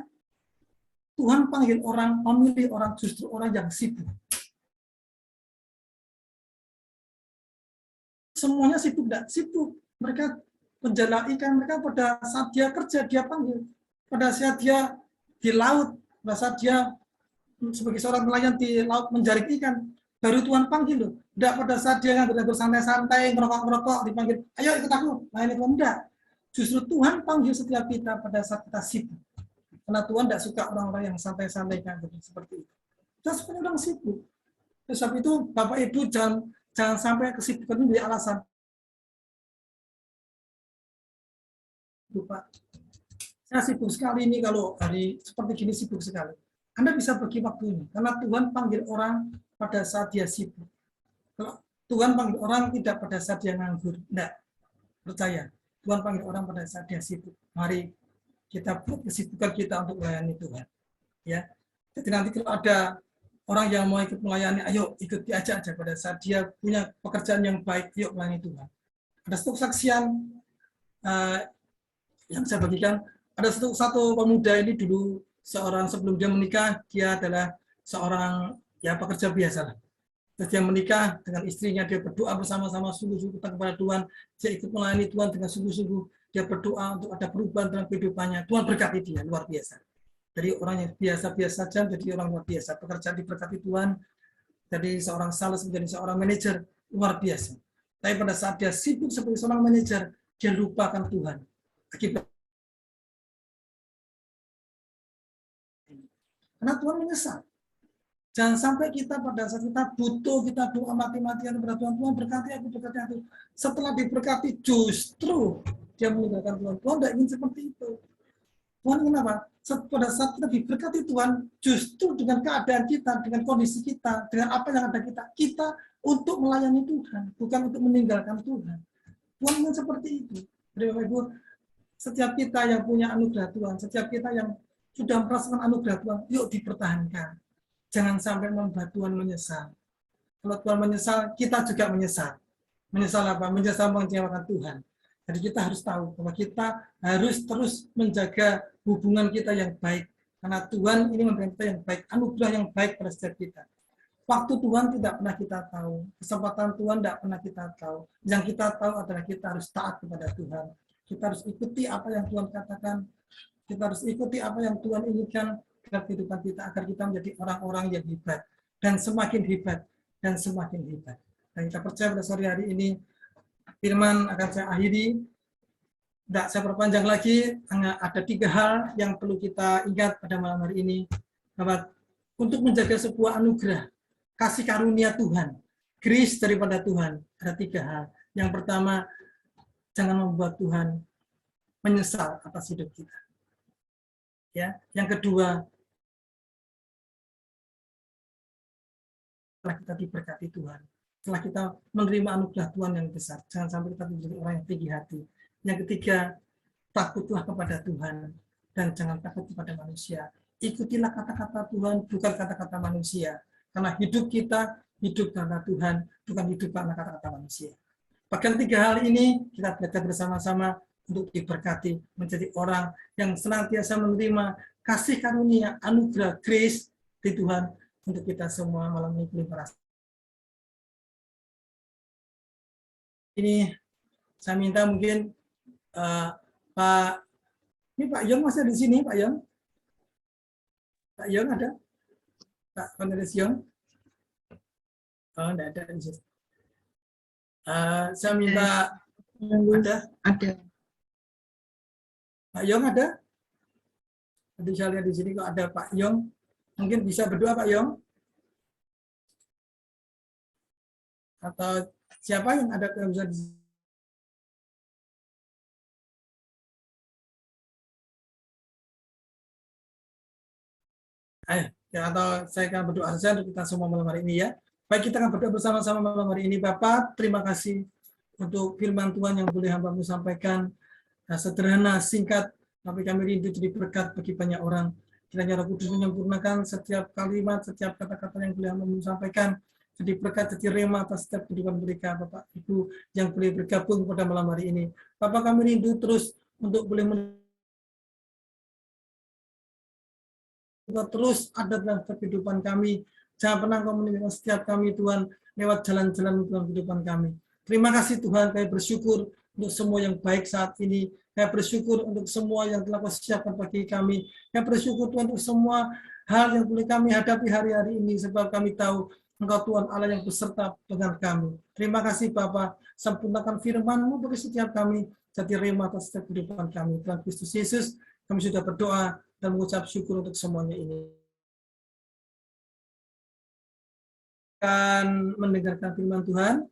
Tuhan panggil orang, memilih orang, justru orang yang sibuk. Semuanya sibuk, tidak sibuk. Mereka penjala ikan, mereka pada saat dia kerja, dia panggil. Pada saat dia di laut, pada saat dia sebagai seorang nelayan di laut menjaring ikan, baru Tuhan panggil loh. Tidak pada saat dia nganggur santai-santai, ngerokok-ngerokok, dipanggil, ayo ikut aku, layani Tuhan. Tidak. Justru Tuhan panggil setiap kita pada saat kita sibuk. Karena Tuhan tidak suka orang-orang yang santai-santai nganggur seperti itu. Kita seperti orang sibuk. Sebab itu, Bapak Ibu jangan sampai kesibukan ini menjadi alasan. Pak, saya sibuk sekali ini kalau hari seperti gini sibuk sekali. Anda bisa bagi waktu ini, karena Tuhan panggil orang pada saat dia sibuk. Kalau Tuhan panggil orang tidak pada saat dia nganggur, enggak. Percaya, Tuhan panggil orang pada saat dia sibuk. Mari kita buat kesibukan kita untuk melayani Tuhan. Ya, jadi nanti kalau ada orang yang mau ikut melayani, ayo ikut diajak aja pada saat dia punya pekerjaan yang baik, yuk melayani Tuhan. Ada satu saksian yang saya bagikan, ada satu pemuda ini dulu seorang sebelum dia menikah, dia adalah seorang ya pekerja biasa lah. Terus dia menikah dengan istrinya, dia berdoa bersama-sama sungguh-sungguh kepada Tuhan, dia ikut melayani Tuhan dengan sungguh-sungguh, dia berdoa untuk ada perubahan dalam kehidupannya. Tuhan berkati dia luar biasa. Dari orang yang biasa-biasa saja jadi orang luar biasa. Pekerjaan diberkati Tuhan, dari seorang sales menjadi seorang manajer luar biasa. Tapi pada saat dia sibuk sebagai seorang manajer, dia lupakan Tuhan. Akibat karena Tuhan menyesal. Jangan sampai kita pada saat kita butuh, kita doa mati-matian kepada Tuhan, Tuhan berkati aku. Setelah diberkati justru dia meninggalkan Tuhan. Tuhan tidak ingin seperti itu. Tuhan ingin apa? Pada saat kita diberkati Tuhan, justru dengan keadaan kita, dengan kondisi kita, dengan apa yang ada kita untuk melayani Tuhan, bukan untuk meninggalkan Tuhan. Tuhan ingin seperti itu. Jadi Bapak Ibu, setiap kita yang punya anugerah Tuhan, setiap kita yang sudah merasakan anugerah Tuhan, yuk dipertahankan. Jangan sampai membuat Tuhan menyesal. Kalau Tuhan menyesal, kita juga menyesal. Menyesal apa? Menyesal mengecewakan Tuhan. Jadi kita harus tahu bahwa kita harus terus menjaga hubungan kita yang baik. Karena Tuhan ini memberikan kita yang baik, anugerah yang baik pada setiap kita. Waktu Tuhan tidak pernah kita tahu. Kesempatan Tuhan tidak pernah kita tahu. Yang kita tahu adalah kita harus taat kepada Tuhan. Kita harus ikuti apa yang Tuhan katakan. Kita harus ikuti apa yang Tuhan inginkan dalam kehidupan kita agar kita menjadi orang-orang yang hebat dan semakin hebat dan semakin hebat. Dan kita percaya pada sore hari ini firman akan saya akhiri. Tidak saya perpanjang lagi, hanya ada 3 hal yang perlu kita ingat pada malam hari ini. Bahwa untuk menjaga sebuah anugerah, kasih karunia Tuhan, grace daripada Tuhan, ada 3 hal. Yang pertama, jangan membuat Tuhan menyesal atas hidup kita. Ya, yang kedua, setelah kita diberkati Tuhan, setelah kita menerima anugerah Tuhan yang besar, jangan sampai kita menjadi orang yang tinggi hati. Yang ketiga, takutlah kepada Tuhan dan jangan takut kepada manusia. Ikutilah kata-kata Tuhan, bukan kata-kata manusia. Karena hidup kita hidup karena Tuhan, bukan hidup karena kata-kata manusia. Bahkan tiga hal ini kita belajar bersama-sama untuk diberkati, menjadi orang yang senantiasa menerima kasih karunia, anugerah, grace di Tuhan untuk kita semua malam ini boleh merasa. Ini saya minta mungkin Pak, ini Pak Yong masih di sini, Pak Yong? Pak Yong ada? Pak Cornelius Yong? Oh, enggak ada di sini. Saya minta ada. Pak Yong ada? Tadi saya lihat di sini kok ada Pak Yong. Mungkin bisa berdua Pak Yong? Atau siapa yang ada yang bisa di sini? Ya, atau saya akan berdoa saja untuk kita semua malam hari ini ya. Baik, kita akan berdoa bersama-sama malam hari ini. Bapak, terima kasih untuk firman Tuhan yang boleh hamba-Mu sampaikan. Sederhana, singkat, tapi kami rindu jadi berkat bagi banyak orang. Kiranya Roh Kudus menyempurnakan setiap kalimat, setiap kata-kata yang boleh hamba-Mu sampaikan. Jadi berkat, jadi rema atas setiap kehidupan mereka, Bapak Ibu yang boleh bergabung pada malam hari ini. Bapak, kami rindu terus untuk boleh terus ada dalam kehidupan kami. Jangan pernah Kau meninggalkan setiap kami, Tuhan, lewat jalan-jalan dalam kehidupan kami. Terima kasih Tuhan, kami bersyukur untuk semua yang baik saat ini. Kami bersyukur untuk semua yang telah Kau siapkan bagi kami. Kami bersyukur Tuhan untuk semua hal yang boleh kami hadapi hari-hari ini, sebab kami tahu Engkau Tuhan Allah yang beserta dengan kami. Terima kasih Bapa, sempurnakan firman-Mu bagi setiap kami, jadi rema atas setiap kehidupan kami. Tuhan Kristus Yesus, kami sudah berdoa dan mengucap syukur untuk semuanya ini. Akan mendengarkan firman Tuhan,